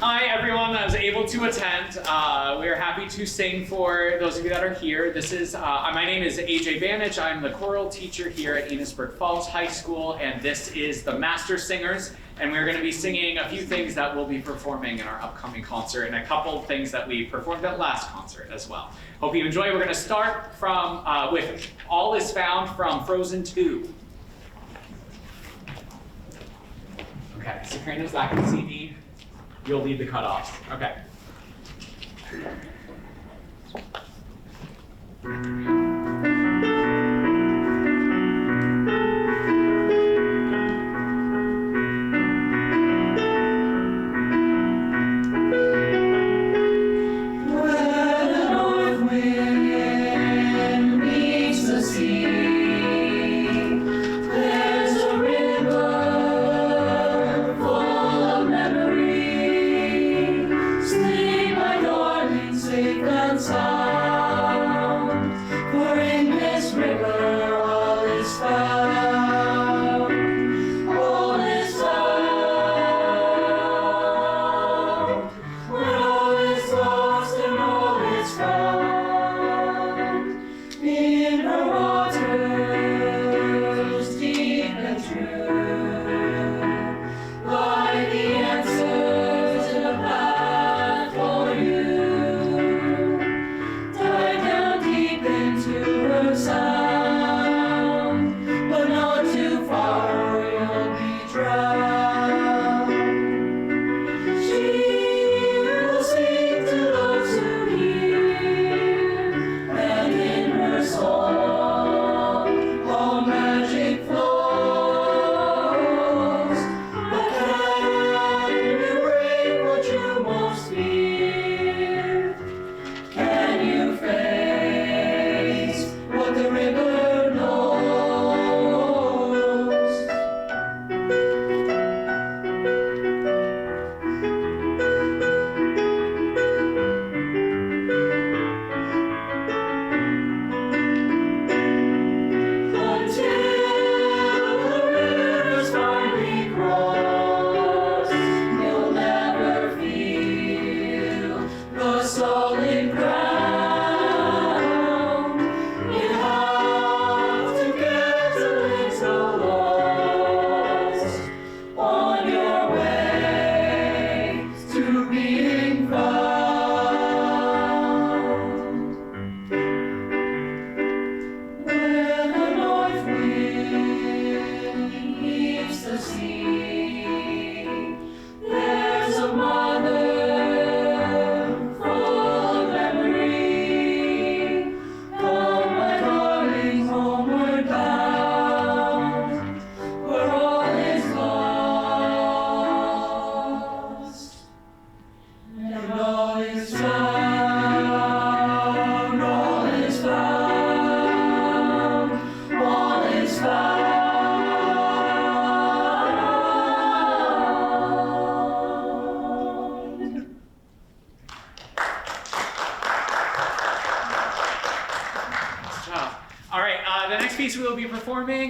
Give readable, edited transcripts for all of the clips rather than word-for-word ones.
Hi, everyone that was able to attend. We are happy to sing for those of you that are here. This is my name is A.J. Banich. I'm the choral teacher here at Enosburg Falls High School, and this is the Master Singers. And we're going to be singing a few things that we'll be performing in our upcoming concert, and a couple of things that we performed at last concert as well. Hope you enjoy. We're going to start from with "All Is Found" from Frozen 2. Okay, soprano's back in the CD. You'll lead the cutoffs. Okay.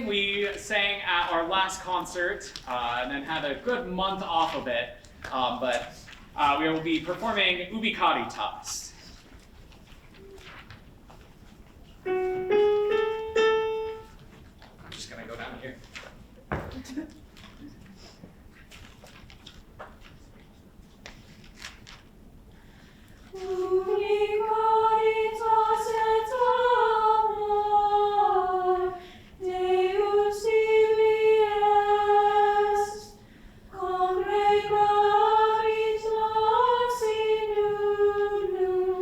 We sang at our last concert and then had a good month off of it, but we will be performing Ubi Caritas. I'm just going to go down here. Congregavit nos in unum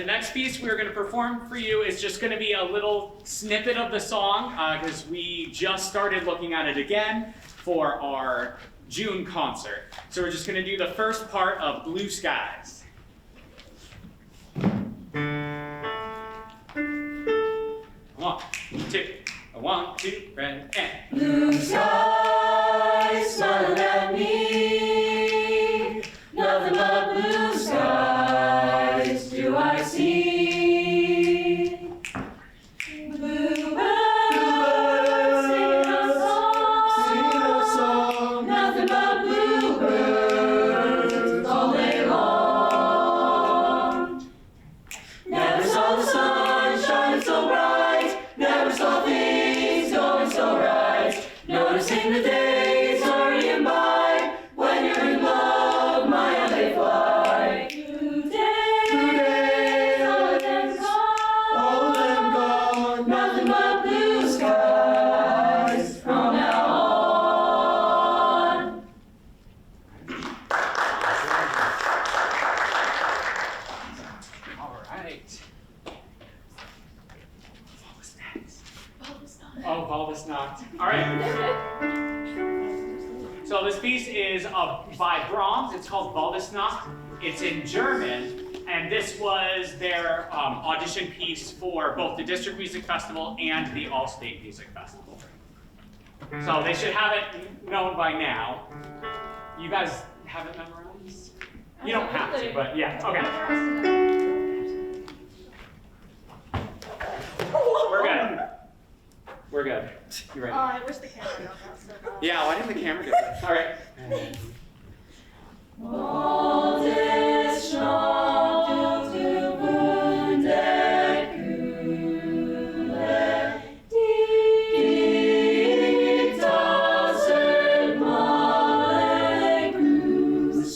next piece we're going to perform for you is just going to be a little snippet of the song because we just started looking at it again for our June concert. So we're just going to do the first part of Blue Skies. 1, 2, 1, 2, ready, and. Blue skies smiling at me, nothing but blue skies do I see. Bluebirds singing a song, nothing but bluebirds all day long. Never saw the sun shining so bright, never saw things going so right. Noticing the days hurrying by, when you're in love, my how they fly. Blue days, all of them gone, nothing but blue skies from now on. All right. Oh, Baldesnacht. All right. So this piece is by Brahms. It's called Baldesnacht. It's in German, and this was their audition piece for both the District Music Festival and the All-State Music Festival. So they should have it known by now. You guys have it memorized? You don't have to, but yeah, okay. We're good. We're good. You ready? I wish the camera got that so bad. Yeah, why didn't the camera get that? All right. Baldesnacht, du Wunderkühle, die tausendmal Gruß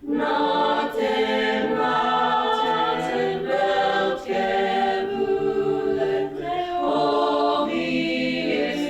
nach dem weiten Weltgewühle. Oh, wie es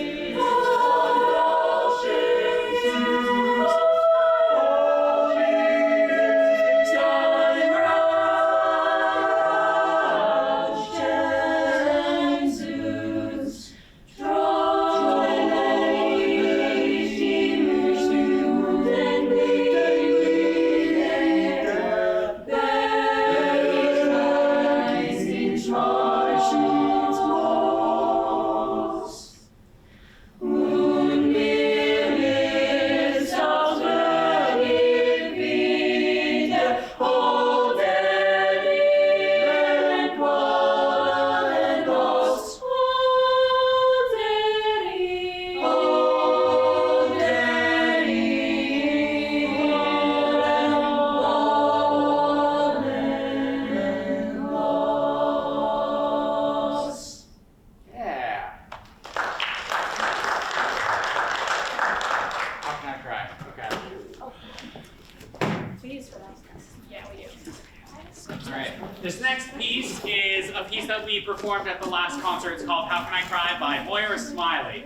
This next piece is a piece that we performed at the last concert. It's called How Can I Cry by Moira Smiley.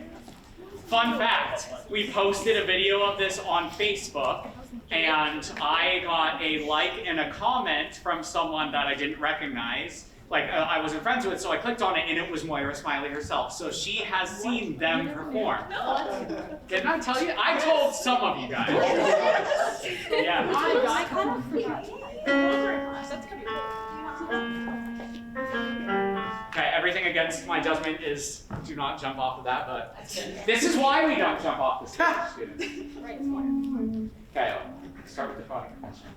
Fun fact, we posted a video of this on Facebook, and I got a like and a comment from someone that I didn't recognize. I wasn't friends with, so I clicked on it, and it was Moira Smiley herself. So she has seen them perform. Didn't I tell you? I told some of you guys. Yeah. I kind of forgot. That's gonna be cool. Okay, everything against my judgment is do not jump off of that, but this is why we don't jump off the stage, students. Okay, I'll start with the product question.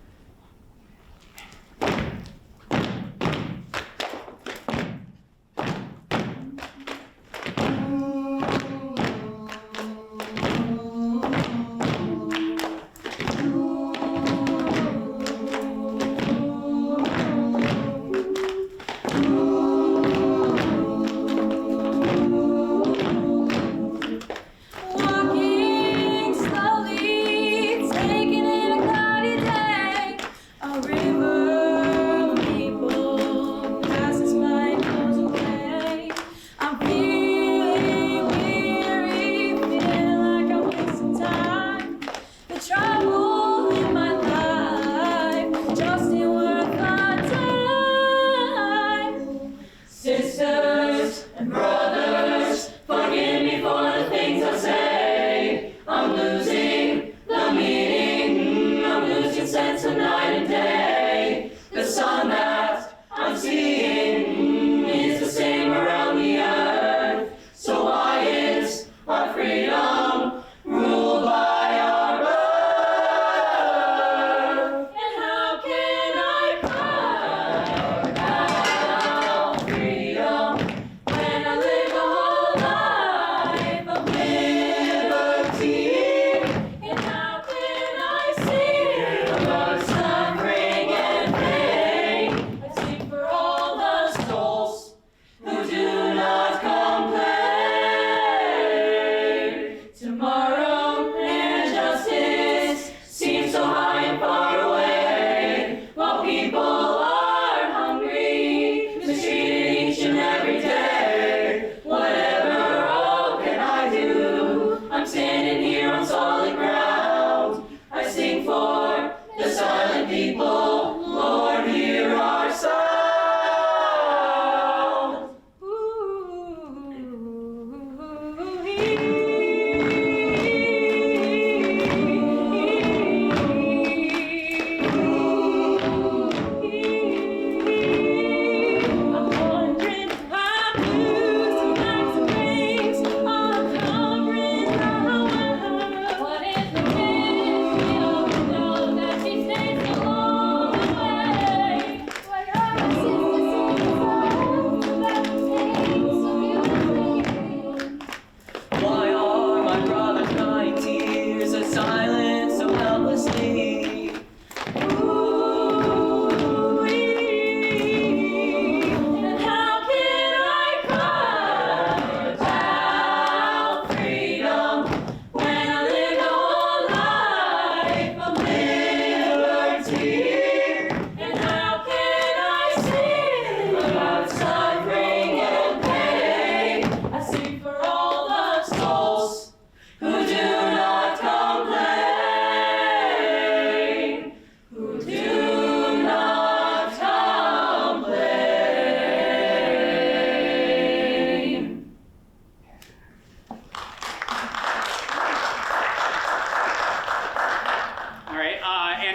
Walking slowly, taking in a cloudy day.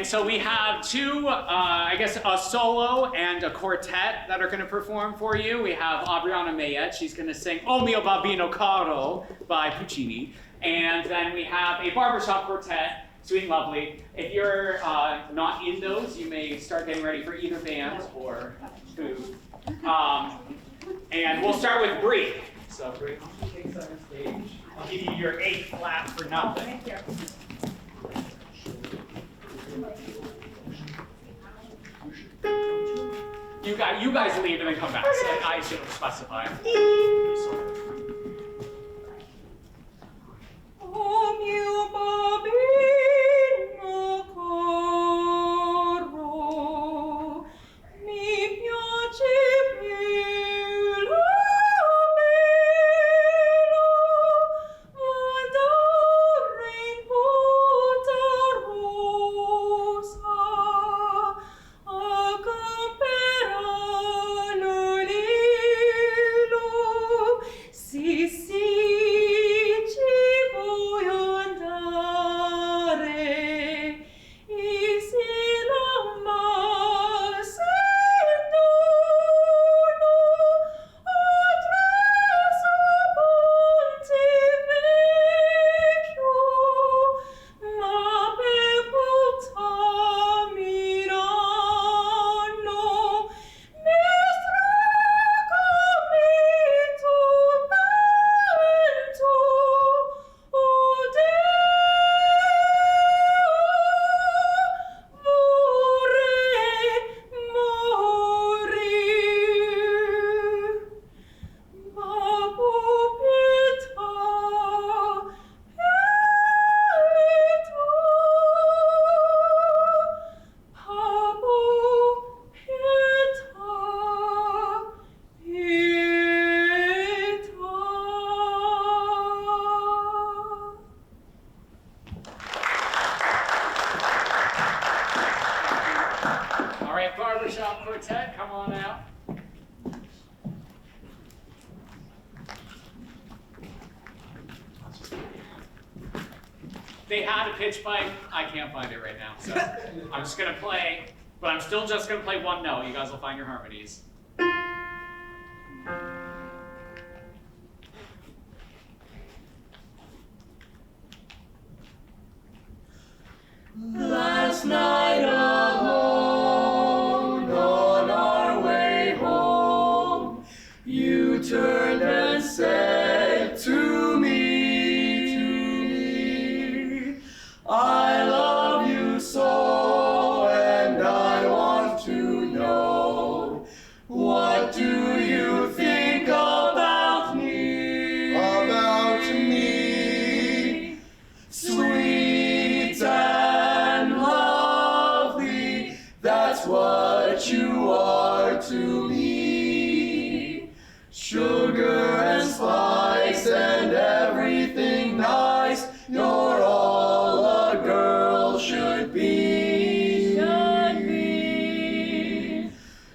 And so we have two, I guess, a solo and a quartet that are going to perform for you. We have Adriana Mayet. She's going to sing O mio bambino caro by Puccini. And then we have a barbershop quartet, Sweet and Lovely. If you're not in those, you may start getting ready for either band or food. And we'll start with Bree. So Bree, take center stage. I'll give you your 8 flat for nothing. Thank you. You guys leave and then come back. So I should have specified. O mio bambino caro, mi piace più la mela, andare in punta rossa, a camperano l'ilo, sì, sì, ci voglio andare, e se la m'assendono, attraverso Ponte Vecchio, ma per Milano, mi stracami tu vento, o Deo, vorrei morir. Babbo pietà, Babbo pietà, All right, barbershop quartet, come on out. They had a pitch pipe. I can't find it right now, so I'm just gonna play, but I'm still just gonna play one note. You guys will find your harmonies. Last night alone, on our way home, you turned and said to me, I love you so, and I want to know, what do you think about me? About me, sweet and lovely, that's what you are to me. Sugar and spice and everything nice, you're all a girl should be.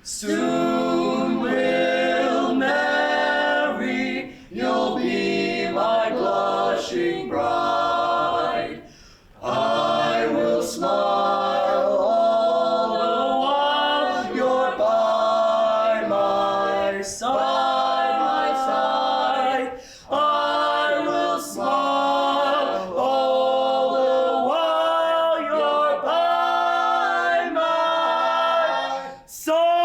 Soon we'll marry, you'll be my blushing bride. I will smile all the while you're by my side, I will smile all the while you're by my side.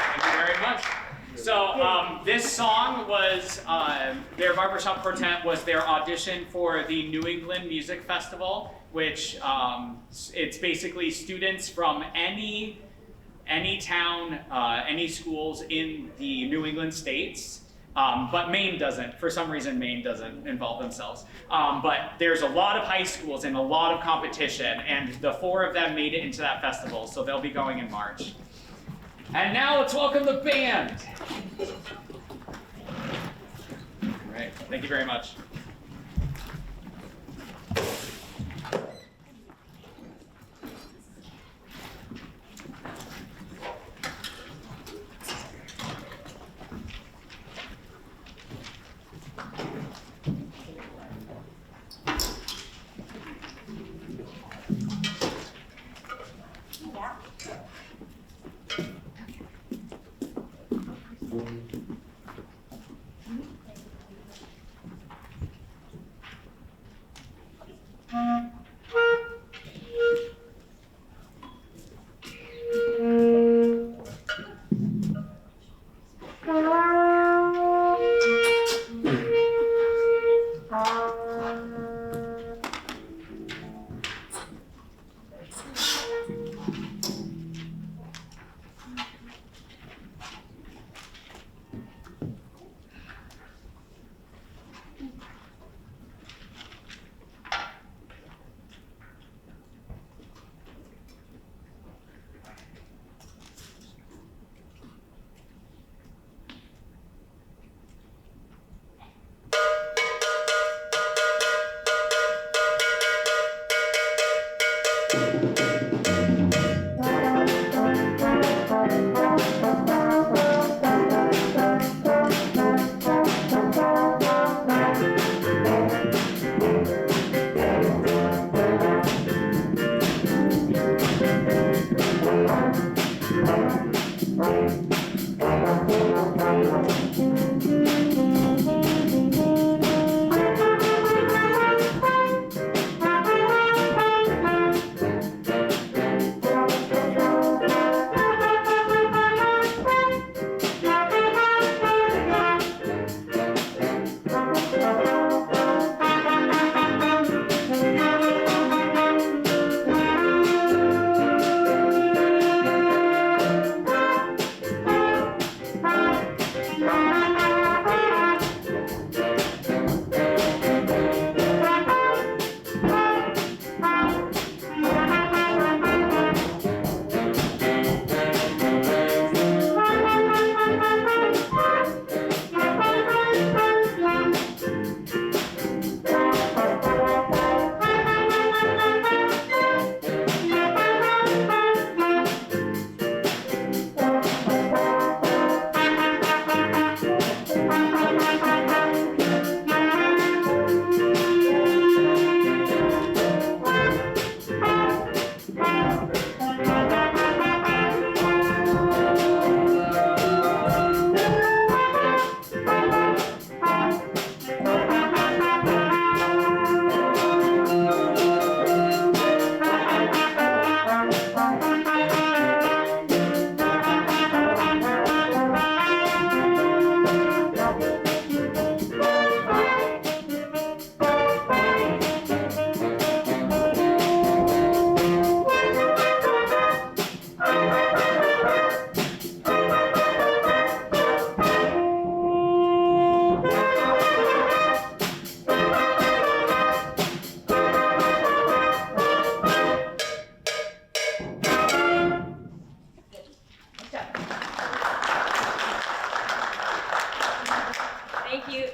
Thank you very much. So this song was, their barbershop quartet was their audition for the New England Music Festival, which it's basically students from any town, any schools in the New England states. But Maine doesn't. For some reason, Maine doesn't involve themselves. But there's a lot of high schools and a lot of competition, and the 4 of them made it into that festival, so they'll be going in March. And now let's welcome the band. All right, thank you very much. Thank you.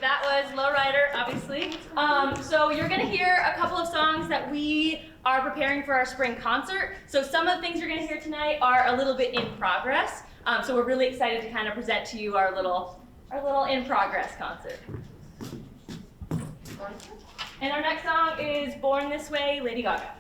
That was Lowrider, obviously. So you're going to hear a couple of songs that we are preparing for our spring concert. So some of the things you're going to hear tonight are a little bit in progress. So we're really excited to kind of present to you our little in progress concert. And our next song is Born This Way, Lady Gaga.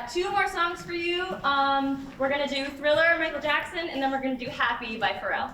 got 2 more songs for you. We're gonna do Thriller, Michael Jackson, and then we're gonna do Happy by Pharrell.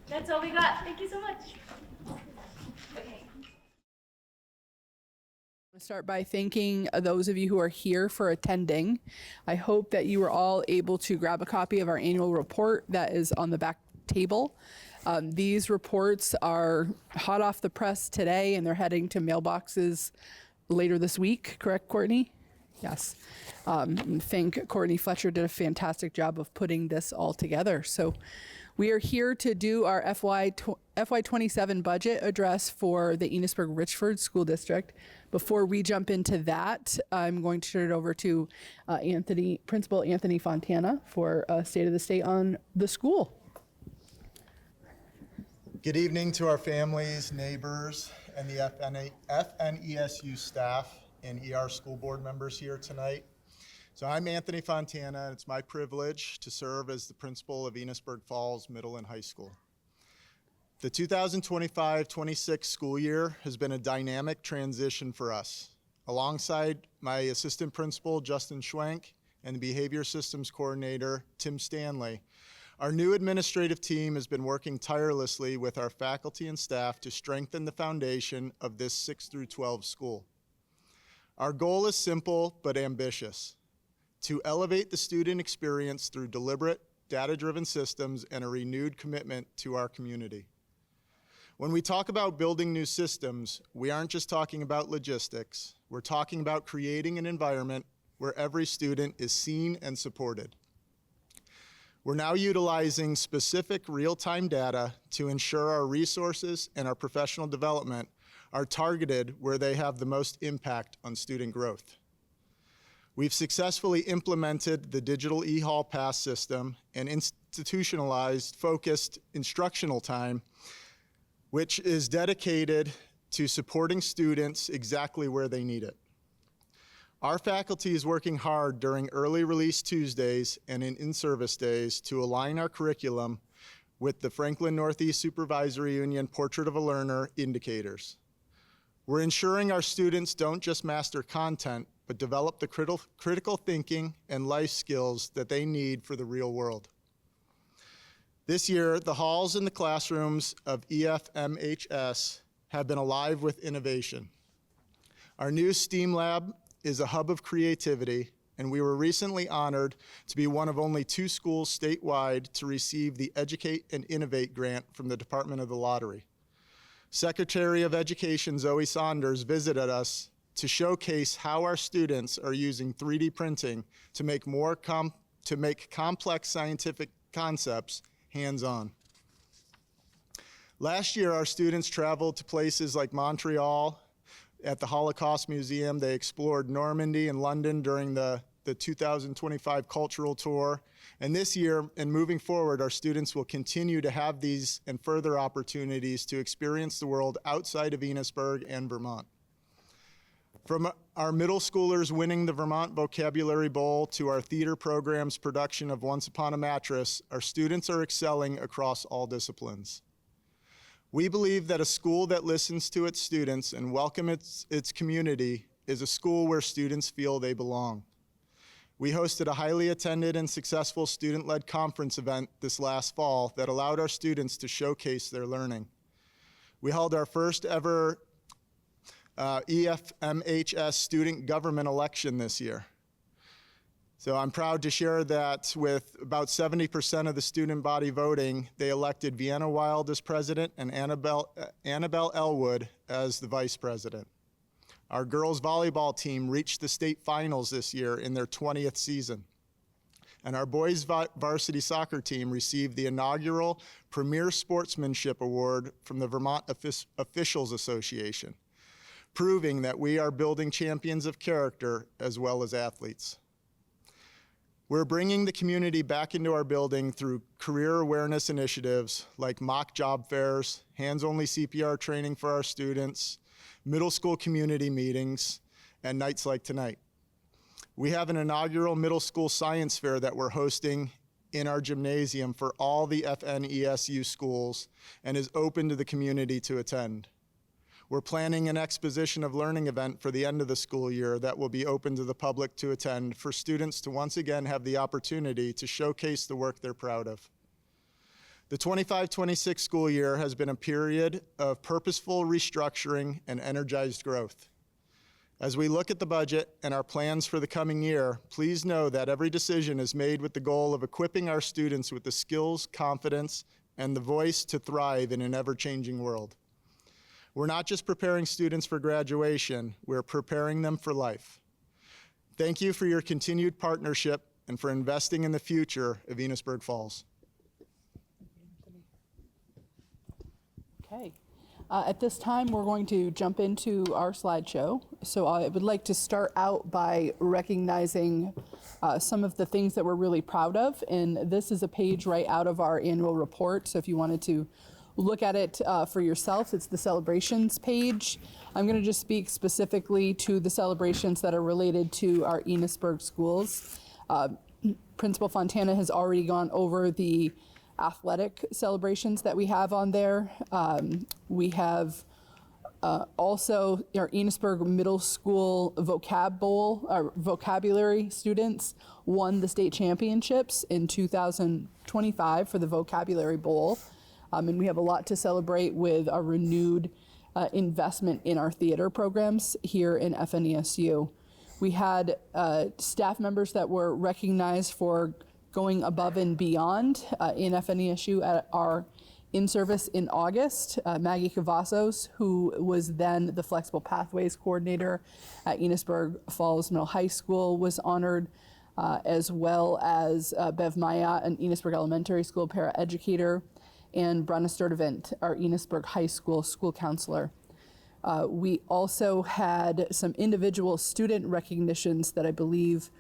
That's all we got. Thank you so much. Okay. To start by thanking those of you who are here for attending. I hope that you were all able to grab a copy of our annual report that is on the back table. These reports are hot off the press today and they're heading to mailboxes later this week, correct, Courtney? Yes. I think Courtney Fletcher did a fantastic job of putting this all together. So we are here to do our FY27 budget address for the Enosburg Richford School District. Before we jump into that, I'm going to turn it over to Principal Anthony Fontana for State of the State on the school. Good evening to our families, neighbors, and the FNESU staff and ER school board members here tonight. So I'm Anthony Fontana, and it's my privilege to serve as the principal of Enosburg Falls Middle and High School. The 2025-26 school year has been a dynamic transition for us. Alongside my assistant principal, Justin Schwenk, and the behavior systems coordinator, Tim Stanley, our new administrative team has been working tirelessly with our faculty and staff to strengthen the foundation of this 6 through 12 school. Our goal is simple but ambitious: to elevate the student experience through deliberate, data-driven systems and a renewed commitment to our community. When we talk about building new systems, we aren't just talking about logistics. We're talking about creating an environment where every student is seen and supported. We're now utilizing specific real-time data to ensure our resources and our professional development are targeted where they have the most impact on student growth. We've successfully implemented the digital e-hall pass system and institutionalized focused instructional time, which is dedicated to supporting students exactly where they need it. Our faculty is working hard during early release Tuesdays and in-service days to align our curriculum with the Franklin Northeast Supervisory Union Portrait of a Learner indicators. We're ensuring our students don't just master content, but develop the critical thinking and life skills that they need for the real world. This year, the halls and the classrooms of EFMHS have been alive with innovation. Our new STEAM lab is a hub of creativity, and we were recently honored to be one of only 2 schools statewide to receive the Educate and Innovate grant from the Department of the Lottery. Secretary of Education Zoe Saunders visited us to showcase how our students are using 3D printing to make complex scientific concepts hands-on. Last year, our students traveled to places like Montreal. At the Holocaust Museum, they explored Normandy and London during the 2025 cultural tour. And this year, and moving forward, our students will continue to have these and further opportunities to experience the world outside of Enosburg and Vermont. From our middle schoolers winning the Vermont Vocabulary Bowl to our theater program's production of Once Upon a Mattress, our students are excelling across all disciplines. We believe that a school that listens to its students and welcomes its community is a school where students feel they belong. We hosted a highly attended and successful student-led conference event this last fall that allowed our students to showcase their learning. We held our first ever EFMHS student government election this year. So I'm proud to share that with about 70% of the student body voting, they elected Vienna Wild as president and Annabelle Elwood as the vice president. Our girls volleyball team reached the state finals this year in their 20th season. And our boys varsity soccer team received the inaugural Premier Sportsmanship Award from the Vermont Officials Association, proving that we are building champions of character as well as athletes. We're bringing the community back into our building through career awareness initiatives like mock job fairs, hands-only CPR training for our students, middle school community meetings, and nights like tonight. We have an inaugural middle school science fair that we're hosting in our gymnasium for all the FNESU schools and is open to the community to attend. We're planning an exposition of learning event for the end of the school year that will be open to the public to attend for students to once again have the opportunity to showcase the work they're proud of. The 25-26 school year has been a period of purposeful restructuring and energized growth. As we look at the budget and our plans for the coming year, please know that every decision is made with the goal of equipping our students with the skills, confidence, and the voice to thrive in an ever-changing world. We're not just preparing students for graduation, we're preparing them for life. Thank you for your continued partnership and for investing in the future of Enosburg Falls. Okay. At this time, we're going to jump into our slideshow. So I would like to start out by recognizing some of the things that we're really proud of. And this is a page right out of our annual report. So if you wanted to look at it for yourself, it's the celebrations page. I'm going to just speak specifically to the celebrations that are related to our Enosburg schools. Principal Fontana has already gone over the athletic celebrations that we have on there. We have also our Enosburg Middle School Vocab Bowl, our vocabulary students won the state championships in 2025 for the Vocabulary Bowl. And we have a lot to celebrate with a renewed investment in our theater programs here in FNESU. We had staff members that were recognized for going above and beyond in FNESU at our in-service in August. Maggie Cavazos, who was then the Flexible Pathways Coordinator at Enosburg Falls Middle High School, was honored, as well as Bev Maya, an Enosburg Elementary School paraeducator, and Brenna Sturdivant, our Enosburg High School school counselor. We also had some individual student recognitions that I believe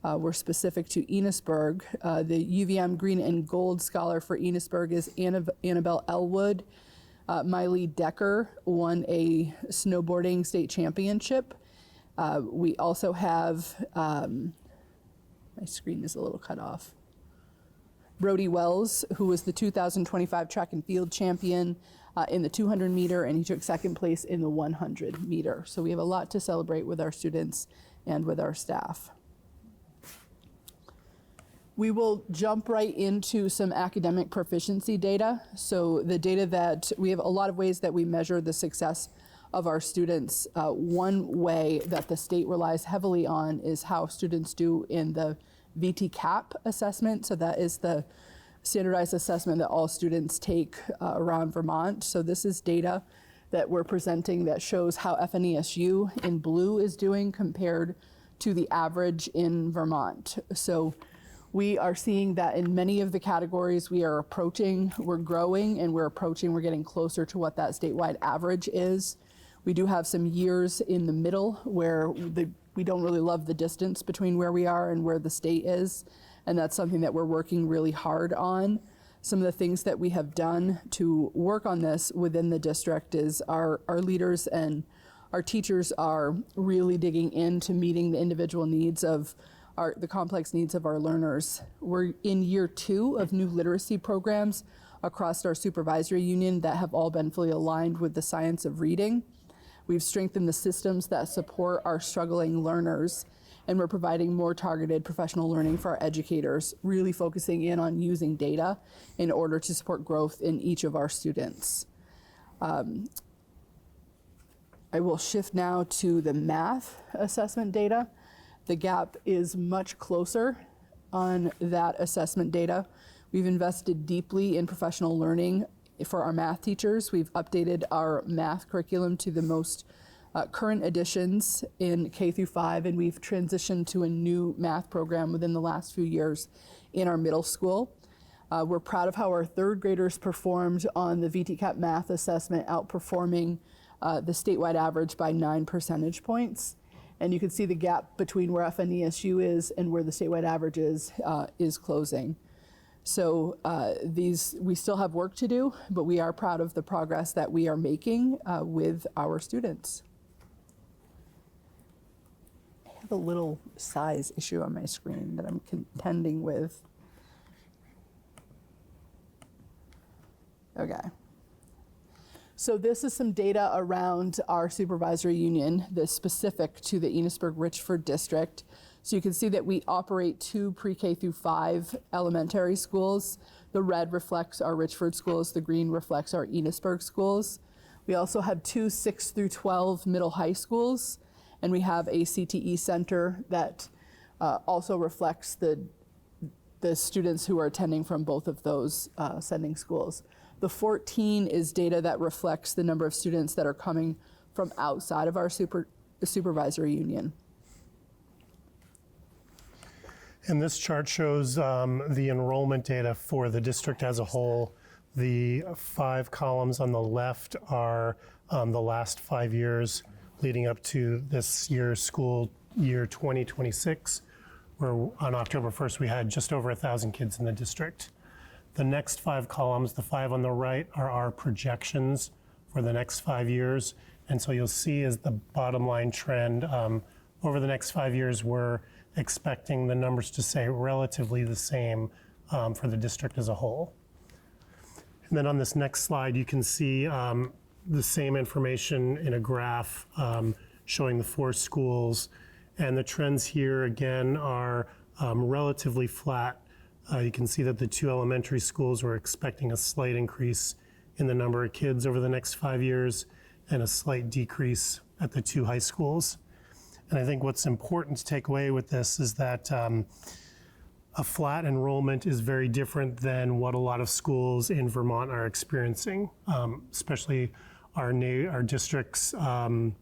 were specific to Enosburg. The UVM Green and Gold Scholar for Enosburg is Annabelle Elwood. Miley Decker won a snowboarding state championship. We also have, my screen is a little cut off. Brody Wells, who was the 2025 track and field champion in the 200 meter, and he took second place in the 100 meter. So we have a lot to celebrate with our students and with our staff. We will jump right into some academic proficiency data. So the data that we have a lot of ways that we measure the success of our students. One way that the state relies heavily on is how students do in the VT-CAP assessment. So that is the standardized assessment that all students take around Vermont. So this is data that we're presenting that shows how FNESU in blue is doing compared to the average in Vermont. So we are seeing that in many of the categories we are approaching, we're growing, and we're getting closer to what that statewide average is. We do have some years in the middle where we don't really love the distance between where we are and where the state is, and that's something that we're working really hard on. Some of the things that we have done to work on this within the district is our leaders and our teachers are really digging into meeting the individual needs of the complex needs of our learners. We're in year 2 of new literacy programs across our supervisory union that have all been fully aligned with the science of reading. We've strengthened the systems that support our struggling learners, and we're providing more targeted professional learning for our educators, really focusing in on using data in order to support growth in each of our students. I will shift now to the math assessment data. The gap is much closer on that assessment data. We've invested deeply in professional learning for our math teachers. We've updated our math curriculum to the most current editions in K through 5, and we've transitioned to a new math program within the last few years in our middle school. We're proud of how our 3rd graders performed on the VT-CAP math assessment, outperforming the statewide average by 9 percentage points. And you can see the gap between where FNESU is and where the statewide average is closing. So we still have work to do, but we are proud of the progress that we are making with our students. I have a little size issue on my screen that I'm contending with. Okay. So this is some data around our supervisory union that's specific to the Enosburg-Richford district. So you can see that we operate 2 pre-K through 5 elementary schools. The red reflects our Richford schools, the green reflects our Enosburg schools. We also have 2 6 through 12 middle high schools, and we have a CTE center that also reflects the students who are attending from both of those sending schools. The 14 is data that reflects the number of students that are coming from outside of our supervisory union. And this chart shows the enrollment data for the district as a whole. The 5 columns on the left are the last 5 years leading up to this year's school year 2026, where on October 1st we had just over 1,000 kids in the district. The next 5 columns, the 5 on the right, are our projections for the next 5 years. And so you'll see as the bottom line trend, over the next 5 years, we're expecting the numbers to stay relatively the same for the district as a whole. And then on this next slide, you can see the same information in a graph showing the 4 schools. And the trends here, again, are relatively flat. You can see that the 2 elementary schools were expecting a slight increase in the number of kids over the next 5 years and a slight decrease at the 2 high schools. And I think what's important to take away with this is that a flat enrollment is very different than what a lot of schools in Vermont are experiencing, especially our districts to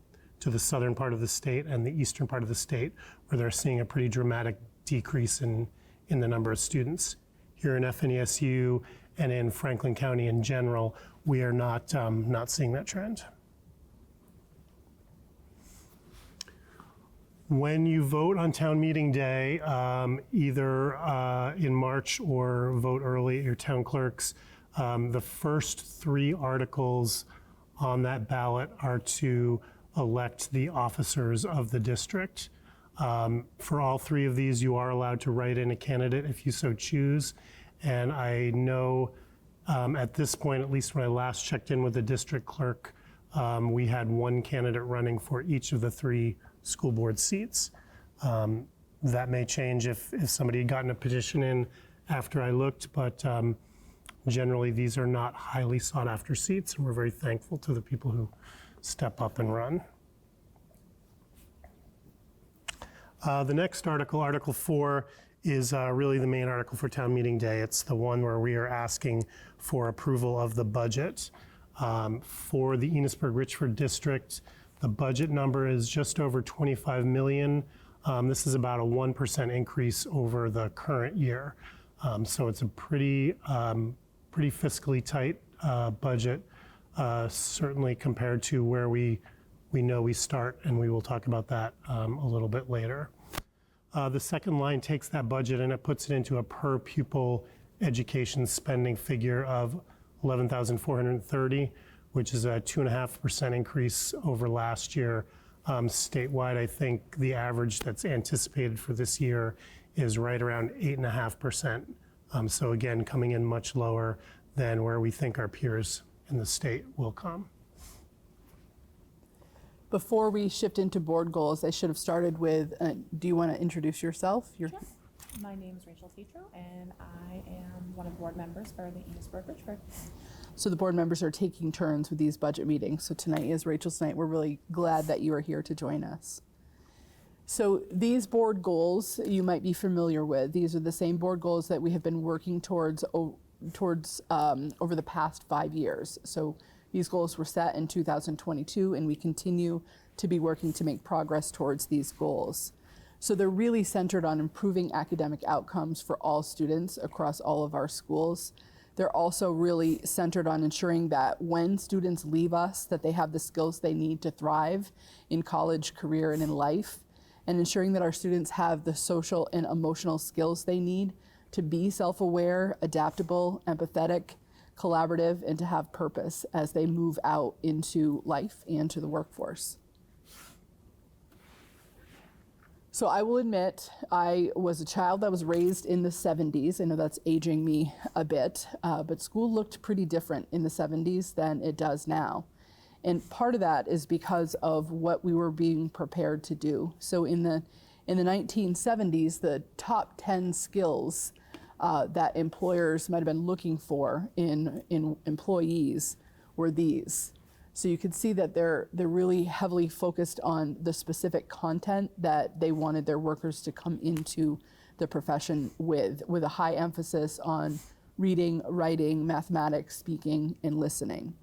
the southern part of the state and the eastern part of the state, where they're seeing a pretty dramatic decrease in the number of students. Here in FNESU and in Franklin County in general, we are not seeing that trend. When you vote on town meeting day, either in March or vote early at your town clerks, the first 3 articles on that ballot are to elect the officers of the district. For all 3 of these, you are allowed to write in a candidate if you so choose. And I know at this point, at least when I last checked in with the district clerk, we had 1 candidate running for each of the 3 school board seats. That may change if somebody had gotten a petition in after I looked, but generally these are not highly sought after seats, and we're very thankful to the people who step up and run. The next article, Article 4, is really the main article for town meeting day. It's the one where we are asking for approval of the budget. For the Enosburg-Richford district, the budget number is just over 25 million. This is about a 1% increase over the current year. So it's a pretty fiscally tight budget, certainly compared to where we know we start, and we will talk about that a little bit later. The second line takes that budget and it puts it into a per pupil education spending figure of $11,430, which is a 2.5% increase over last year. Statewide, I think the average that's anticipated for this year is right around 8.5%. So again, coming in much lower than where we think our peers in the state will come. Before we shift into board goals, I should have started with, do you want to introduce yourself? Sure. My name is Rachel Tetro, and I am one of the board members for the Enosburg-Richford. So the board members are taking turns with these budget meetings. So tonight is Rachel's night. We're really glad that you are here to join us. So these board goals you might be familiar with. These are the same board goals that we have been working towards over the past 5 years. So these goals were set in 2022, and we continue to be working to make progress towards these goals. So they're really centered on improving academic outcomes for all students across all of our schools. They're also really centered on ensuring that when students leave us, that they have the skills they need to thrive in college, career, and in life, and ensuring that our students have the social and emotional skills they need to be self-aware, adaptable, empathetic, collaborative, and to have purpose as they move out into life and to the workforce. So I will admit, I was a child that was raised in the 70s. I know that's aging me a bit, but school looked pretty different in the 70s than it does now. And part of that is because of what we were being prepared to do. So in the 1970s, the top 10 skills that employers might have been looking for in employees were these. So you can see that they're really heavily focused on the specific content that they wanted their workers to come into the profession with a high emphasis on reading, writing, mathematics, speaking, and listening.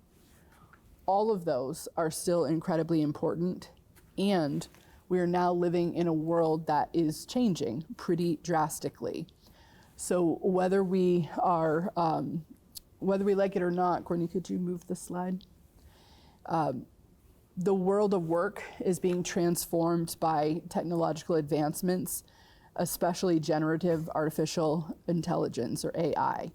All of those are still incredibly important, and we are now living in a world that is changing pretty drastically. So whether we like it or not, Courtney, could you move the slide? The world of work is being transformed by technological advancements, especially generative artificial intelligence, or AI.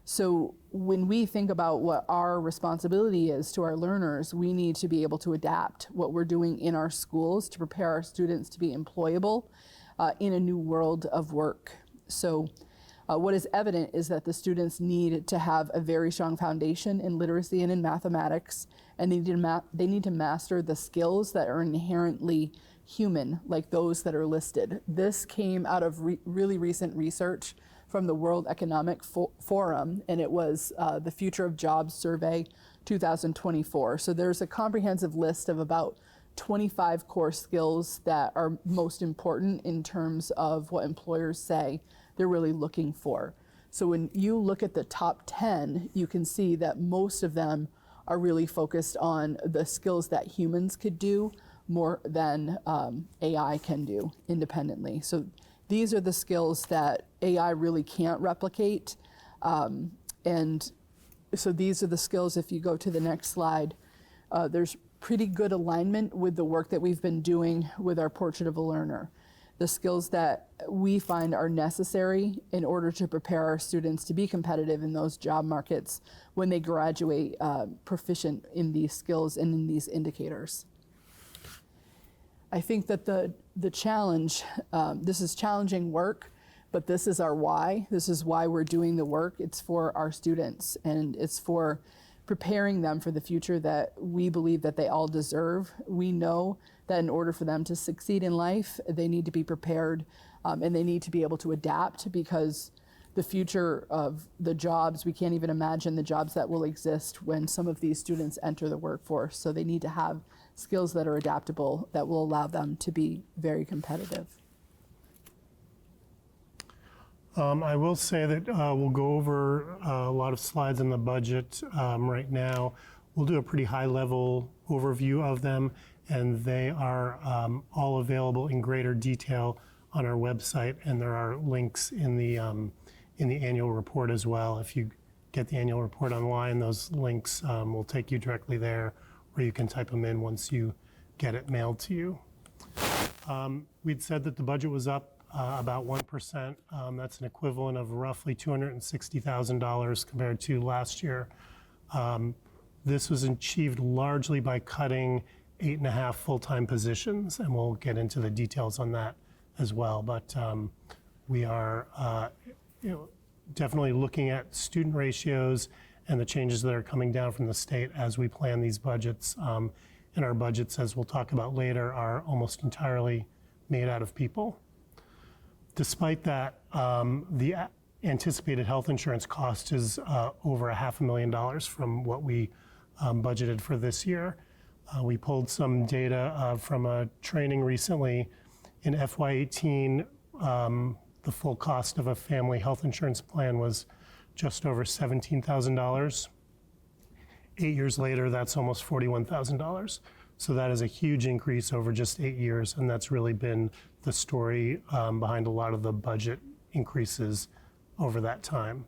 So when we think about what our responsibility is to our learners, we need to be able to adapt what we're doing in our schools to prepare our students to be employable in a new world of work. So what is evident is that the students need to have a very strong foundation in literacy and in mathematics, and they need to master the skills that are inherently human, like those that are listed. This came out of really recent research from the World Economic Forum, and it was the Future of Jobs Survey 2024. So there's a comprehensive list of about 25 core skills that are most important in terms of what employers say they're really looking for. So when you look at the top 10, you can see that most of them are really focused on the skills that humans could do more than AI can do independently. So these are the skills that AI really can't replicate. And so these are the skills, if you go to the next slide, there's pretty good alignment with the work that we've been doing with our Portrait of a Learner. The skills that we find are necessary in order to prepare our students to be competitive in those job markets when they graduate proficient in these skills and in these indicators. I think that the challenge, this is challenging work, but this is our why. This is why we're doing the work. It's for our students, and it's for preparing them for the future that we believe that they all deserve. We know that in order for them to succeed in life, they need to be prepared, and they need to be able to adapt, because the future of the jobs, we can't even imagine the jobs that will exist when some of these students enter the workforce. So they need to have skills that are adaptable, that will allow them to be very competitive. I will say that we'll go over a lot of slides in the budget right now. We'll do a pretty high-level overview of them, and they are all available in greater detail on our website, and there are links in the annual report as well. If you get the annual report online, those links will take you directly there, or you can type them in once you get it mailed to you. We'd said that the budget was up about 1%. That's an equivalent of roughly $260,000 compared to last year. This was achieved largely by cutting 8.5 full-time positions, and we'll get into the details on that as well. But we are definitely looking at student ratios and the changes that are coming down from the state as we plan these budgets. And our budgets, as we'll talk about later, are almost entirely made out of people. Despite that, the anticipated health insurance cost is over $500,000 from what we budgeted for this year. We pulled some data from a training recently. In FY18, the full cost of a family health insurance plan was just over $17,000. 8 years later, that's almost $41,000. So that is a huge increase over just 8 years, and that's really been the story behind a lot of the budget increases over that time.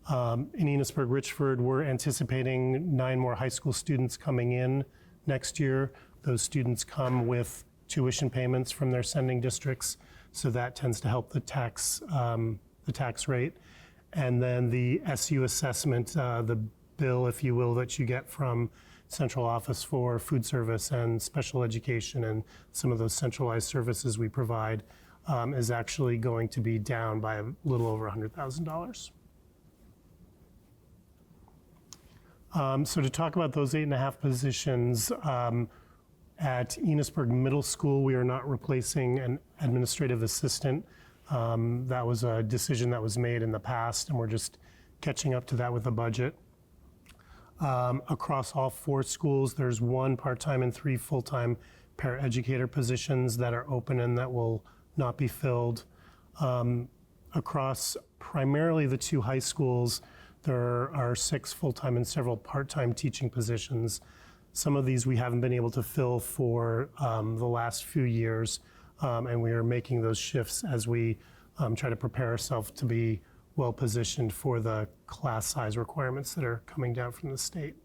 In Enosburg-Richford, we're anticipating 9 more high school students coming in next year. Those students come with tuition payments from their sending districts, so that tends to help the tax rate. And then the SU assessment, the bill, if you will, that you get from central office for food service and special education and some of those centralized services we provide, is actually going to be down by a little over $100,000. So to talk about those 8.5 positions, at Enosburg Middle School, we are not replacing an administrative assistant. That was a decision that was made in the past, and we're just catching up to that with the budget. Across all 4 schools, there's 1 part-time and 3 full-time paraeducator positions that are open and that will not be filled. Across primarily the 2 high schools, there are 6 full-time and several part-time teaching positions. Some of these we haven't been able to fill for the last few years, and we are making those shifts as we try to prepare ourselves to be well positioned for the class size requirements that are coming down from the state.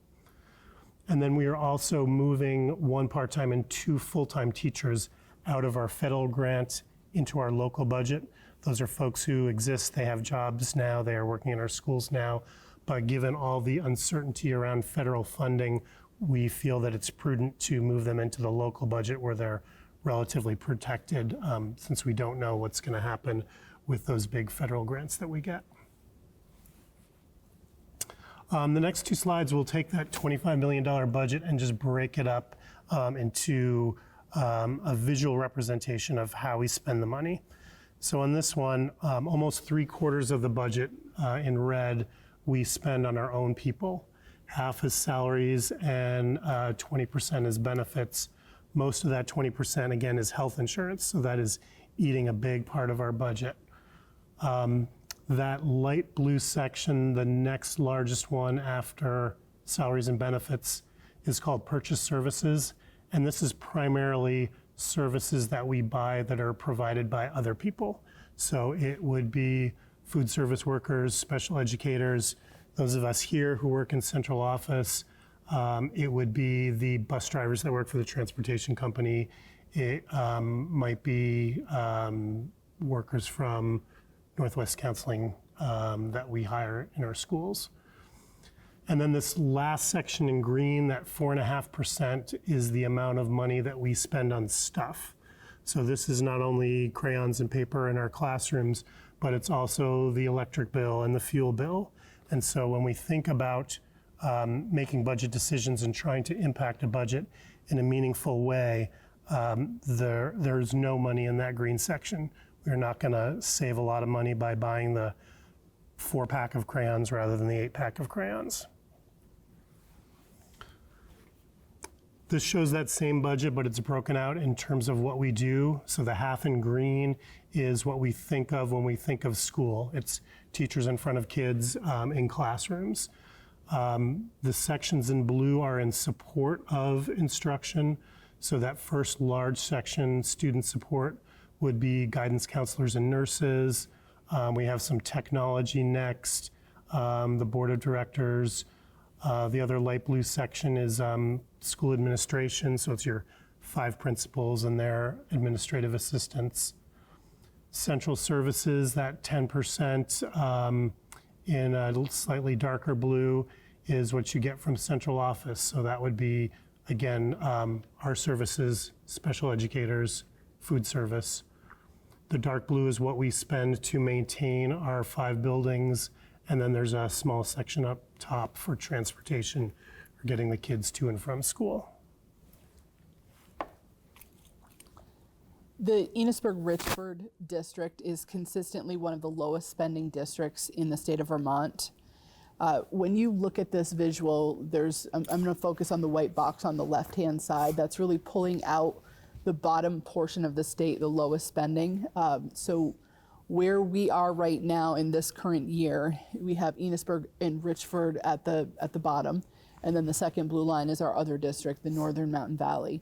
And then we are also moving 1 part-time and 2 full-time teachers out of our federal grant into our local budget. Those are folks who exist, they have jobs now, they are working in our schools now, but given all the uncertainty around federal funding, we feel that it's prudent to move them into the local budget where they're relatively protected, since we don't know what's going to happen with those big federal grants that we get. The next 2 slides will take that $25 million budget and just break it up into a visual representation of how we spend the money. So on this one, almost 3/4 of the budget in red we spend on our own people. Half is salaries and 20% is benefits. Most of that 20%, again, is health insurance, so that is eating a big part of our budget. That light blue section, the next largest one after salaries and benefits, is called purchase services, and this is primarily services that we buy that are provided by other people. So it would be food service workers, special educators, those of us here who work in central office. It would be the bus drivers that work for the transportation company. It might be workers from Northwest Counseling that we hire in our schools. And then this last section in green, that 4.5%, is the amount of money that we spend on stuff. So this is not only crayons and paper in our classrooms, but it's also the electric bill and the fuel bill. And so when we think about making budget decisions and trying to impact a budget in a meaningful way, there's no money in that green section. We're not going to save a lot of money by buying the 4-pack of crayons rather than the 8-pack of crayons. This shows that same budget, but it's broken out in terms of what we do. So the half in green is what we think of when we think of school. It's teachers in front of kids in classrooms. The sections in blue are in support of instruction. So that first large section, student support, would be guidance counselors and nurses. We have some technology next, the board of directors. The other light blue section is school administration, so it's your 5 principals and their administrative assistants. Central services, that 10% in a slightly darker blue is what you get from central office. So that would be, again, our services, special educators, food service. The dark blue is what we spend to maintain our 5 buildings, and then there's a small section up top for transportation, for getting the kids to and from school. The Enosburg-Richford district is consistently one of the lowest spending districts in the state of Vermont. When you look at this visual, I'm going to focus on the white box on the left-hand side. That's really pulling out the bottom portion of the state, the lowest spending. So where we are right now in this current year, we have Enosburg and Richford at the bottom, and then the second blue line is our other district, the Northern Mountain Valley.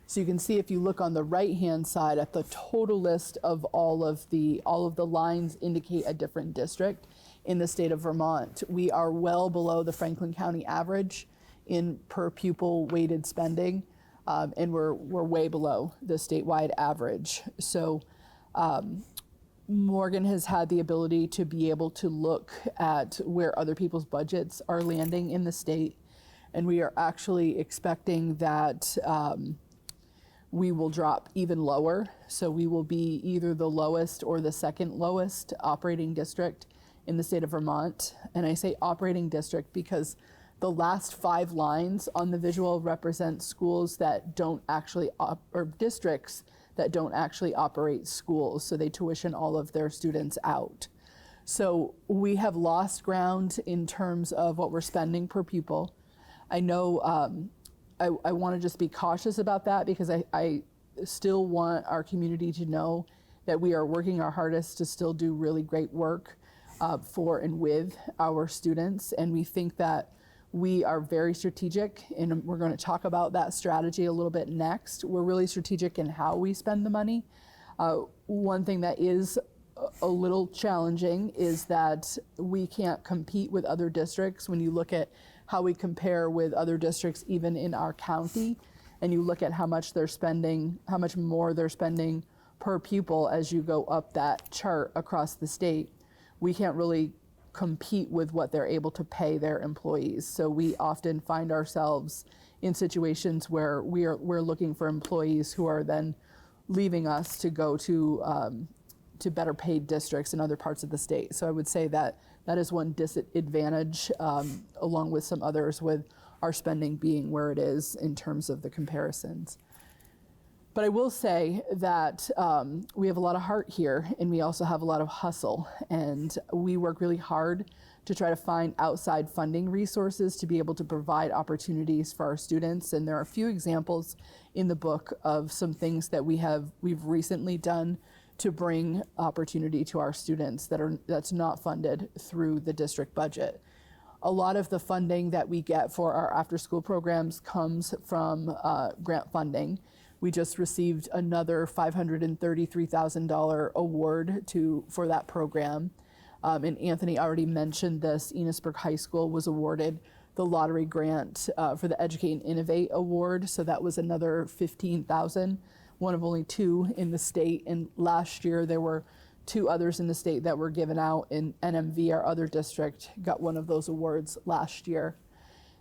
So you can see if you look on the right-hand side at the total list of all of the lines indicate a different district in the state of Vermont. We are well below the Franklin County average in per pupil weighted spending. And we're way below the statewide average. So Morgan has had the ability to be able to look at where other people's budgets are landing in the state. And we are actually expecting that we will drop even lower. So we will be either the lowest or the second lowest operating district in the state of Vermont. And I say operating district because the last 5 lines on the visual represent schools that don't actually, or districts that don't actually operate schools. So they tuition all of their students out. So we have lost ground in terms of what we're spending per pupil. I know I want to just be cautious about that because I still want our community to know that we are working our hardest to still do really great work for and with our students. And we think that We are very strategic, and we're going to talk about that strategy a little bit next. We're really strategic in how we spend the money. One thing that is a little challenging is that we can't compete with other districts. When you look at how we compare with other districts, even in our county, and you look at how much they're spending, how much more they're spending per pupil as you go up that chart across the state, we can't really compete with what they're able to pay their employees. So we often find ourselves in situations where we're looking for employees who are then leaving us to go to better paid districts in other parts of the state. So I would say that that is one disadvantage, along with some others, with our spending being where it is in terms of the comparisons. But I will say that we have a lot of heart here, and we also have a lot of hustle, and we work really hard to try to find outside funding resources to be able to provide opportunities for our students. And there are a few examples in the book of some things that we've recently done to bring opportunity to our students that's not funded through the district budget. A lot of the funding that we get for our after-school programs comes from grant funding. We just received another $533,000 award for that program. And Anthony already mentioned this. Enosburg High School was awarded the lottery grant for the Educate and Innovate Award. So that was another $15,000, one of only two in the state. And last year there were two others in the state that were given out, and NMV, our other district, got one of those awards last year.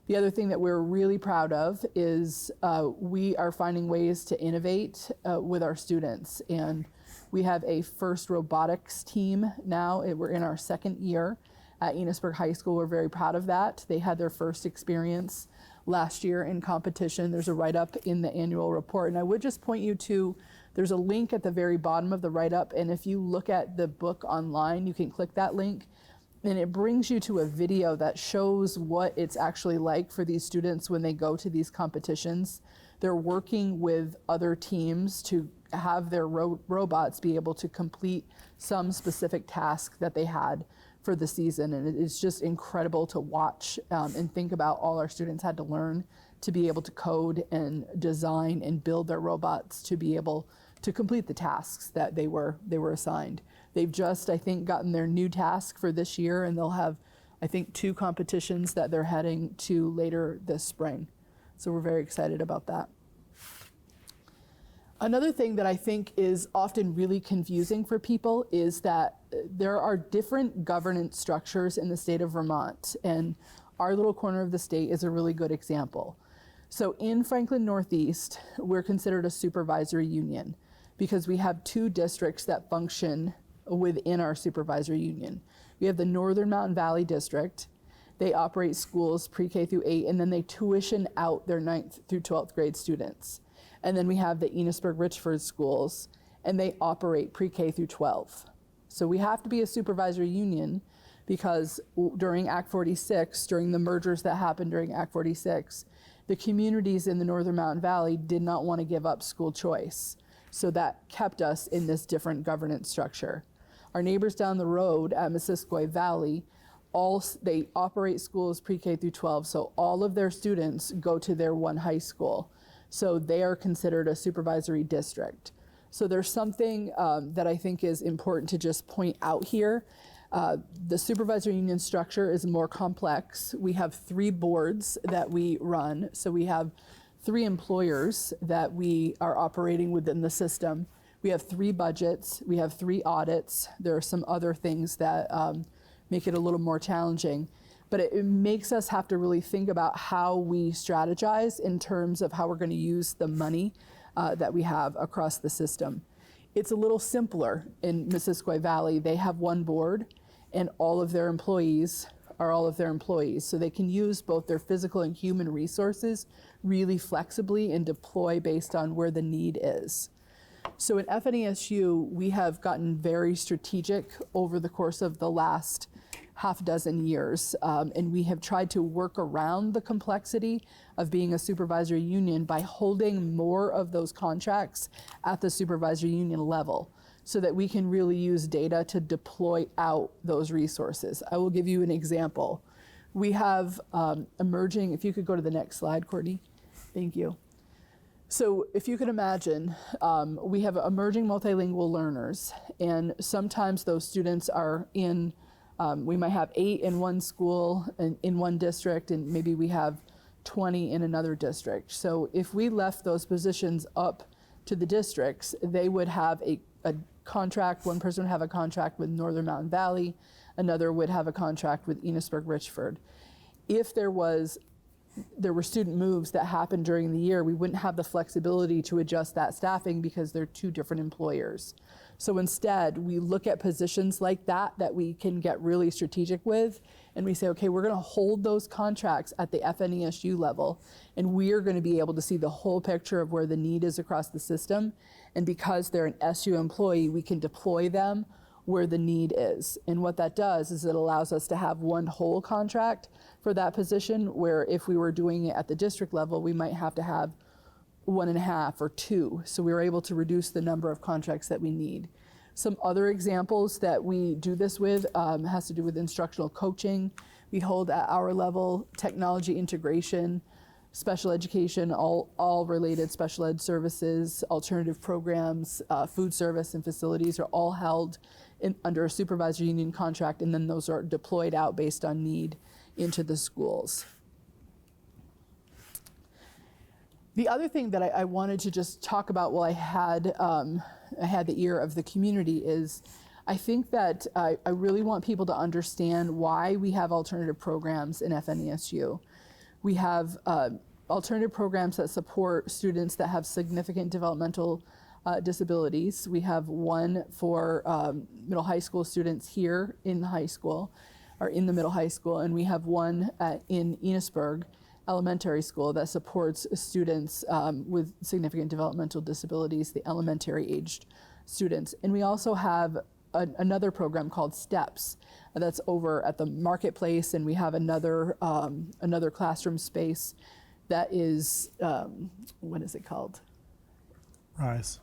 The other thing that we're really proud of is we are finding ways to innovate with our students. And we have a FIRST robotics team now. We're in our second year at Enosburg High School. We're very proud of that. They had their first experience last year in competition. There's a write-up in the annual report. And I would just point you to, there's a link at the very bottom of the write-up. And if you look at the book online, you can click that link. And it brings you to a video that shows what it's actually like for these students when they go to these competitions. They're working with other teams to have their robots be able to complete some specific task that they had for the season. And it's just incredible to watch and think about all our students had to learn to be able to code and design and build their robots to be able to complete the tasks that they were assigned. They've just, I think, gotten their new task for this year, and they'll have, I think, 2 competitions that they're heading to later this spring. So we're very excited about that. Another thing that I think is often really confusing for people is that there are different governance structures in the state of Vermont, and our little corner of the state is a really good example. So in Franklin Northeast, we're considered a supervisory union because we have 2 districts that function within our supervisory union. We have the Northern Mountain Valley District. They operate schools pre-K through 8, and then they tuition out their 9th through 12th grade students. And then we have the Enosburg Richford schools, and they operate pre-K through 12. So we have to be a supervisory union because during Act 46, during the mergers that happened during Act 46, the communities in the Northern Mountain Valley did not want to give up school choice. So that kept us in this different governance structure. Our neighbors down the road at Missisquoi Valley, they operate schools pre-K through 12, so all of their students go to their one high school. So they are considered a supervisory district. So there's something that I think is important to just point out here. The supervisory union structure is more complex. We have 3 boards that we run. So we have 3 employers that we are operating within the system. We have 3 budgets, we have 3 audits. There are some other things that make it a little more challenging, but it makes us have to really think about how we strategize in terms of how we're going to use the money that we have across the system. It's a little simpler in Missisquoi Valley. They have 1 board, and all of their employees are all of their employees. So they can use both their physical and human resources really flexibly and deploy based on where the need is. So at FNESU, we have gotten very strategic over the course of the last half dozen years, and we have tried to work around the complexity of being a supervisory union by holding more of those contracts at the supervisory union level so that we can really use data to deploy out those resources. I will give you an example. We have emerging, if you could go to the next slide, Courtney. Thank you. So if you could imagine, we have emerging multilingual learners, and sometimes those students are in, we might have 8 in one school, in one district, and maybe we have 20 in another district. So if we left those positions up to the districts, they would have a contract. One person would have a contract with Northern Mountain Valley, another would have a contract with Enosburg Richford. If there were student moves that happened during the year, we wouldn't have the flexibility to adjust that staffing because they're 2 different employers. So instead, we look at positions like that we can get really strategic with, and we say, okay, we're gonna hold those contracts at the FNESU level, and we're gonna be able to see the whole picture of where the need is across the system. And because they're an SU employee, we can deploy them where the need is. And what that does is it allows us to have one whole contract for that position, where if we were doing it at the district level, we might have to have 1.5 or 2. So we were able to reduce the number of contracts that we need. Some other examples that we do this with has to do with instructional coaching. We hold at our level technology integration, special education, all related special ed services, alternative programs, food service and facilities are all held under a supervisory union contract, and then those are deployed out based on need into the schools. The other thing that I wanted to just talk about while I had the ear of the community is I think that I really want people to understand why we have alternative programs in FNESU. We have alternative programs that support students that have significant developmental disabilities. We have one for middle high school students here in the high school, or in the middle high school, and we have one in Enosburg Elementary School that supports students with significant developmental disabilities, the elementary aged students. And we also have another program called STEPS that's over at the marketplace, and we have another classroom space that is, what is it called? Rise.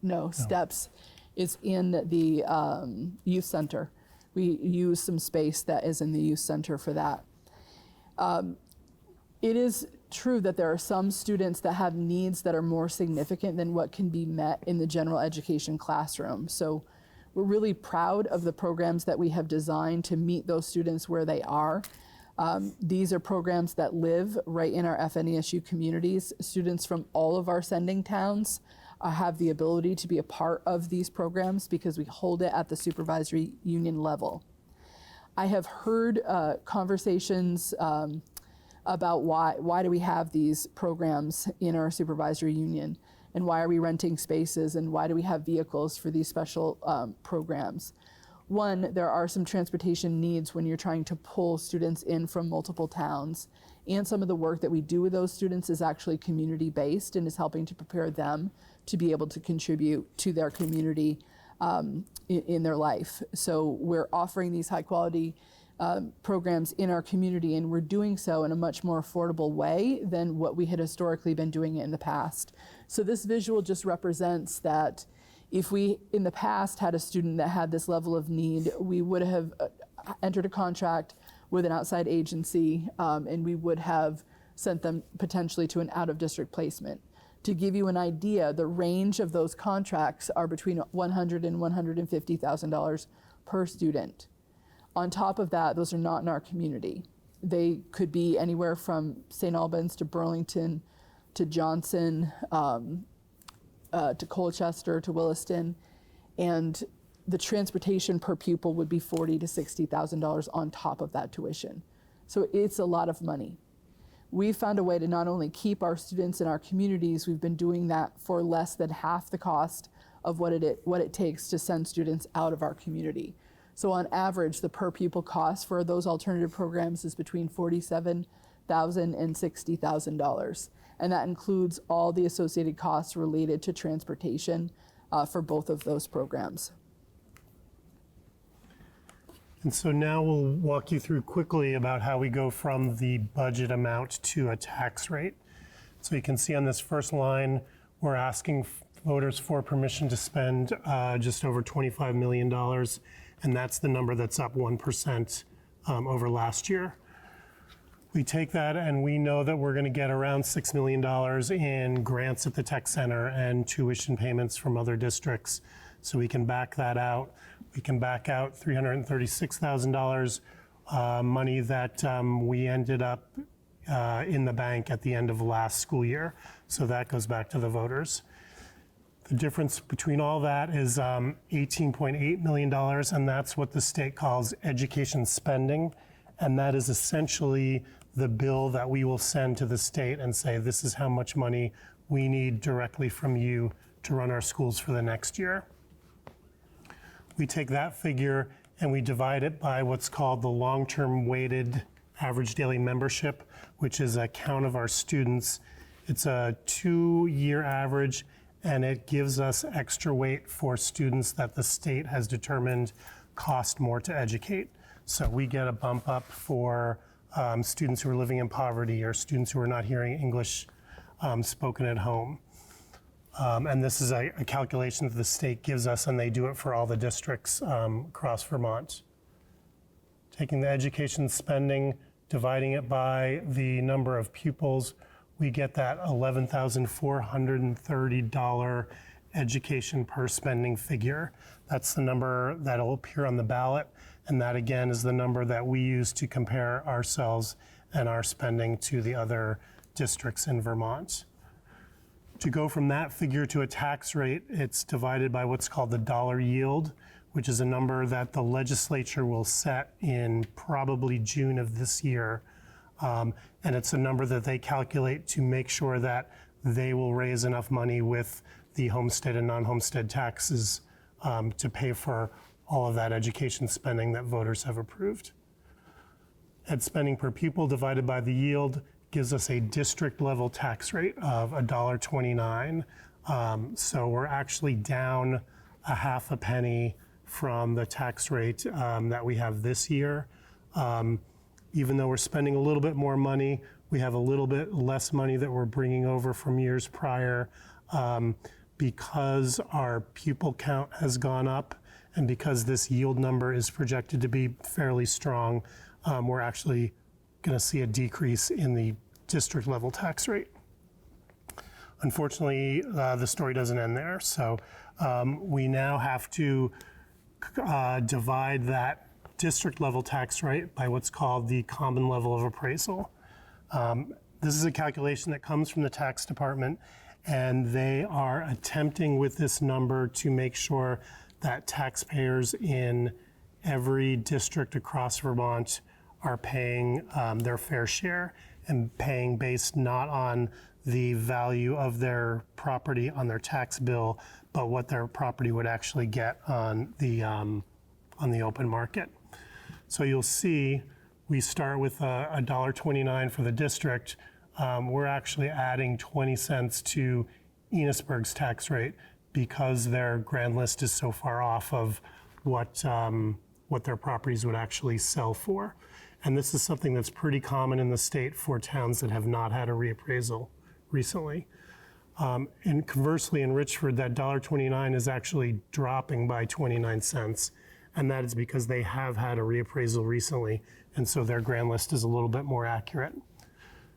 No, STEPS is in the youth center. We use some space that is in the youth center for that. It is true that there are some students that have needs that are more significant than what can be met in the general education classroom. So we're really proud of the programs that we have designed to meet those students where they are. These are programs that live right in our FNESU communities. Students from all of our sending towns have the ability to be a part of these programs because we hold it at the supervisory union level. I have heard conversations about why do we have these programs in our supervisory union, and why are we renting spaces, and why do we have vehicles for these special programs. One, there are some transportation needs when you're trying to pull students in from multiple towns, and some of the work that we do with those students is actually community-based and is helping to prepare them to be able to contribute to their community in their life. So we're offering these high-quality programs in our community, and we're doing so in a much more affordable way than what we had historically been doing it in the past. So this visual just represents that if we in the past had a student that had this level of need, we would have entered a contract with an outside agency, and we would have sent them potentially to an out-of-district placement. To give you an idea, the range of those contracts are between $100,000 and $150,000 per student. On top of that, those are not in our community. They could be anywhere from St. Albans to Burlington to Johnson to Colchester to Williston, and the transportation per pupil would be $40,000 to $60,000 on top of that tuition. So it's a lot of money. We've found a way to not only keep our students in our communities, we've been doing that for less than half the cost of what it takes to send students out of our community. So on average, the per pupil cost for those alternative programs is between $47,000 and $60,000. And that includes all the associated costs related to transportation for both of those programs. And so now we'll walk you through quickly about how we go from the budget amount to a tax rate. So you can see on this first line, we're asking voters for permission to spend just over $25 million. And that's the number that's up 1% over last year. We take that and we know that we're going to get around $6 million in grants at the tech center and tuition payments from other districts. So we can back that out. We can back out $336,000 money that we ended up in the bank at the end of last school year. So that goes back to the voters. The difference between all that is $18.8 million, and that's what the state calls education spending. And that is essentially the bill that we will send to the state and say, this is how much money we need directly from you to run our schools for the next year. We take that figure and we divide it by what's called the long-term weighted average daily membership, which is a count of our students. It's a 2-year average, and it gives us extra weight for students that the state has determined cost more to educate. So we get a bump up for students who are living in poverty or students who are not hearing English spoken at home. And this is a calculation that the state gives us, and they do it for all the districts across Vermont. Taking the education spending, dividing it by the number of pupils, we get that $11,430 education per spending figure. That's the number that'll appear on the ballot, and that again is the number that we use to compare ourselves and our spending to the other districts in Vermont. To go from that figure to a tax rate, it's divided by what's called the dollar yield, which is a number that the legislature will set in probably June of this year. And it's a number that they calculate to make sure that they will raise enough money with the homestead and non-homestead taxes to pay for all of that education spending that voters have approved. Ed spending per pupil divided by the yield gives us a district level tax rate of $1.29. So we're actually down a half a penny from the tax rate that we have this year. Even though we're spending a little bit more money, we have a little bit less money that we're bringing over from years prior because our pupil count has gone up and because this yield number is projected to be fairly strong, we're actually going to see a decrease in the district level tax rate. Unfortunately, the story doesn't end there. So we now have to divide that district level tax rate by what's called the common level of appraisal. This is a calculation that comes from the tax department, and they are attempting with this number to make sure that taxpayers in every district across Vermont are paying their fair share and paying based not on the value of their property on their tax bill, but what their property would actually get on the open market. So you'll see we start with $1.29 for the district. We're actually adding 20 cents to Enosburg's tax rate because their grand list is so far off of what their properties would actually sell for. And this is something that's pretty common in the state for towns that have not had a reappraisal recently. And conversely, in Richford, that $1.29 is actually dropping by 29 cents. And that is because they have had a reappraisal recently. And so their grand list is a little bit more accurate.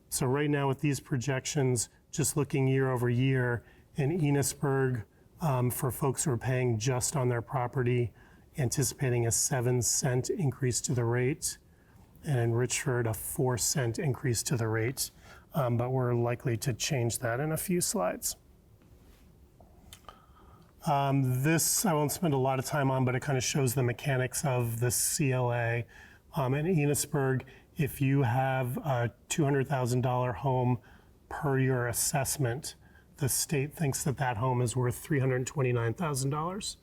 So right now with these projections, just looking year over year, in Enosburg, for folks who are paying just on their property, anticipating a 7-cent increase to the rate, and in Richford, a 4-cent increase to the rate. But we're likely to change that in a few slides. This I won't spend a lot of time on, but it kind of shows the mechanics of the CLA. In Enosburg, if you have a $200,000 home per your assessment, the state thinks that that home is worth $329,000.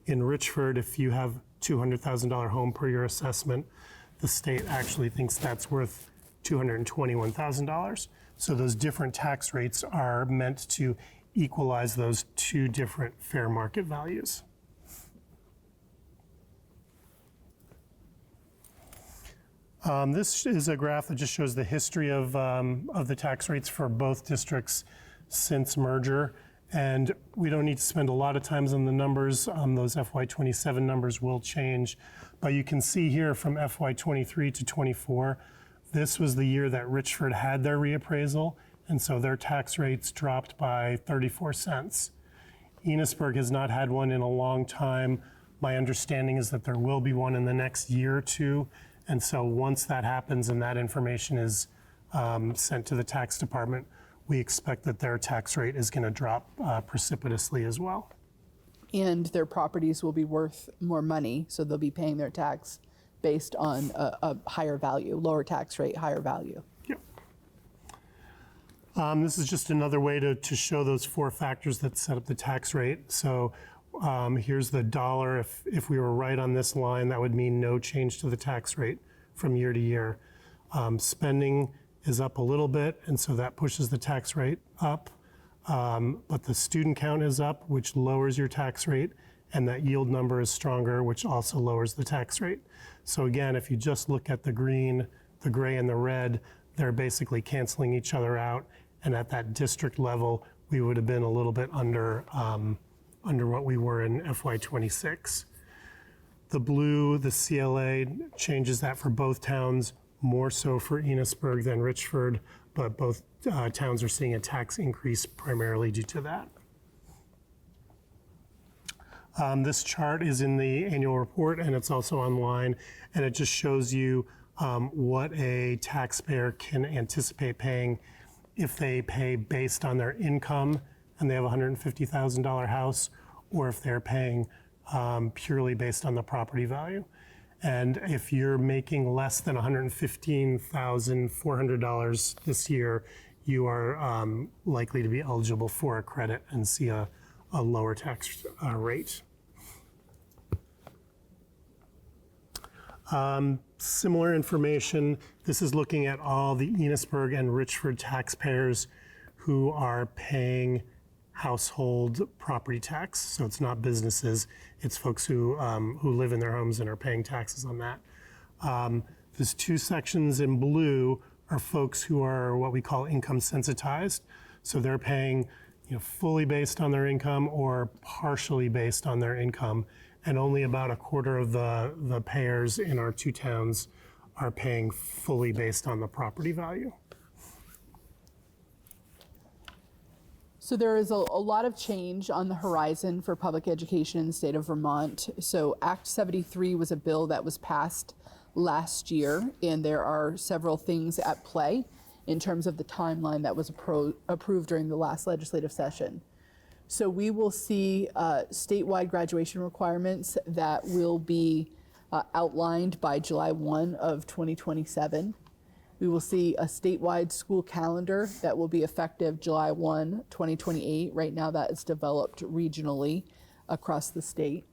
In Richford, if you have $200,000 home per your assessment, the state actually thinks that's worth $221,000. So those different tax rates are meant to equalize those two different fair market values. This is a graph that just shows the history of the tax rates for both districts since merger. And we don't need to spend a lot of time on the numbers. Those FY27 numbers will change. But you can see here from FY23 to 24, This was the year that Richford had their reappraisal, and so their tax rates dropped by 34 cents. Enosburg has not had one in a long time. My understanding is that there will be one in the next year or two. And so once that happens and that information is sent to the tax department, we expect that their tax rate is going to drop precipitously as well. And their properties will be worth more money, so they'll be paying their tax based on a higher value, lower tax rate, higher value. Yep. This is just another way to show those four factors that set up the tax rate. So here's the dollar. If we were right on this line, that would mean no change to the tax rate from year to year. Spending is up a little bit, and so that pushes the tax rate up. But the student count is up, which lowers your tax rate, and that yield number is stronger, which also lowers the tax rate. So again, if you just look at the green, the gray, and the red, they're basically canceling each other out. And at that district level, we would have been a little bit under what we were in FY26. The blue, the CLA, changes that for both towns, more so for Enosburg than Richford, but both towns are seeing a tax increase primarily due to that. This chart is in the annual report, and it's also online, and it just shows you what a taxpayer can anticipate paying if they pay based on their income and they have a $150,000 house, or if they're paying purely based on the property value. And if you're making less than $115,400 this year, you are likely to be eligible for a credit and see a lower tax rate. Similar information, this is looking at all the Enosburg and Richford taxpayers who are paying household property tax. So it's not businesses, it's folks who live in their homes and are paying taxes on that. There's two sections in blue are folks who are what we call income sensitized. So they're paying fully based on their income or partially based on their income. And only about a quarter of the payers in our two towns are paying fully based on the property value. So there is a lot of change on the horizon for public education in the state of Vermont. So Act 73 was a bill that was passed last year, and there are several things at play in terms of the timeline that was approved during the last legislative session. So we will see statewide graduation requirements that will be outlined by July 1 of 2027. We will see a statewide school calendar that will be effective July 1, 2028. Right now that is developed regionally across the state.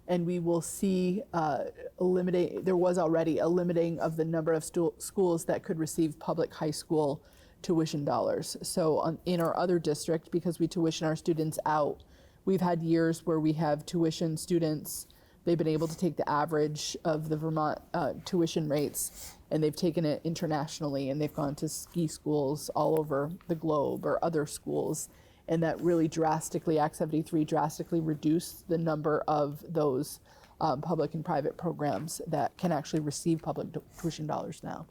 And we will see there was already a limiting of the number of schools that could receive public high school tuition dollars. So in our other district, because we tuition our students out, we've had years where we have tuition students, they've been able to take the average of the Vermont tuition rates, and they've taken it internationally, and they've gone to ski schools all over the globe or other schools. And that really drastically, Act 73 drastically reduced the number of those public and private programs that can actually receive public tuition dollars now.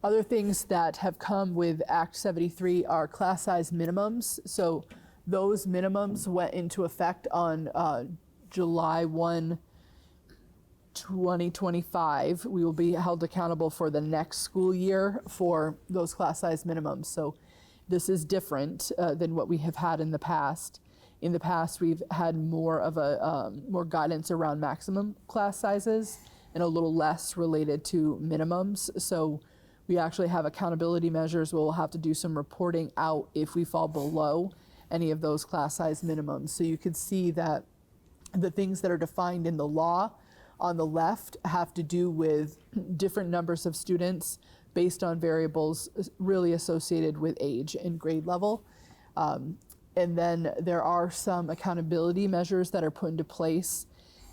Other things that have come with Act 73 are class size minimums. So those minimums went into effect on July 1, 2025. We will be held accountable for the next school year for those class size minimums. So this is different than what we have had in the past. In the past, we've had more of more guidance around maximum class sizes and a little less related to minimums. So we actually have accountability measures. We'll have to do some reporting out if we fall below any of those class size minimums. So you could see that the things that are defined in the law on the left have to do with different numbers of students based on variables really associated with age and grade level. And then there are some accountability measures that are put into place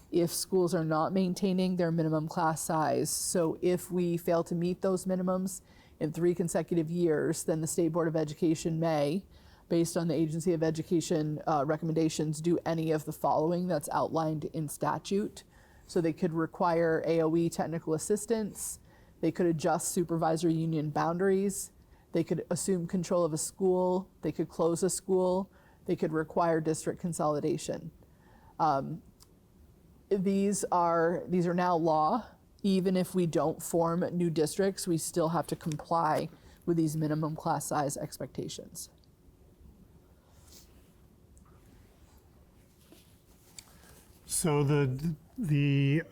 if schools are not maintaining their minimum class size. So if we fail to meet those minimums in 3 consecutive years, then the State Board of Education may, based on the Agency of Education recommendations, do any of the following that's outlined in statute. So they could require AOE technical assistance, they could adjust supervisor union boundaries, they could assume control of a school, they could close a school, they could require district consolidation. These are now law. Even if we don't form new districts, we still have to comply with these minimum class size expectations. So the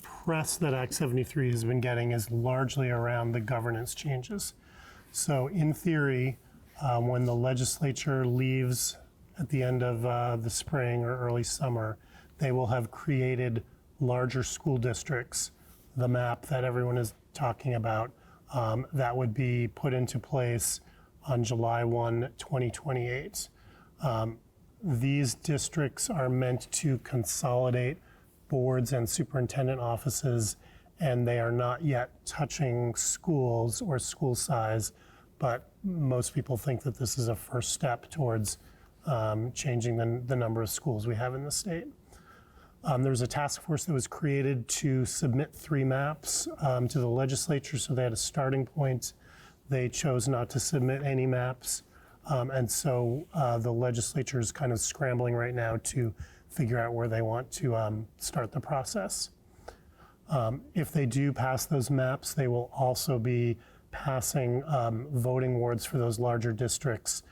press that Act 73 has been getting is largely around the governance changes. So in theory, when the legislature leaves at the end of the spring or early summer, they will have created larger school districts, the map that everyone is talking about, that would be put into place on July 1, 2028. These districts are meant to consolidate boards and superintendent offices, and they are not yet touching schools or school size, but most people think that this is a first step towards changing the number of schools we have in the state. There was a task force that was created to submit 3 maps to the legislature, so they had a starting point. They chose not to submit any maps, and so the legislature is kind of scrambling right now to figure out where they want to start the process. If they do pass those maps, they will also be passing voting wards for those larger districts.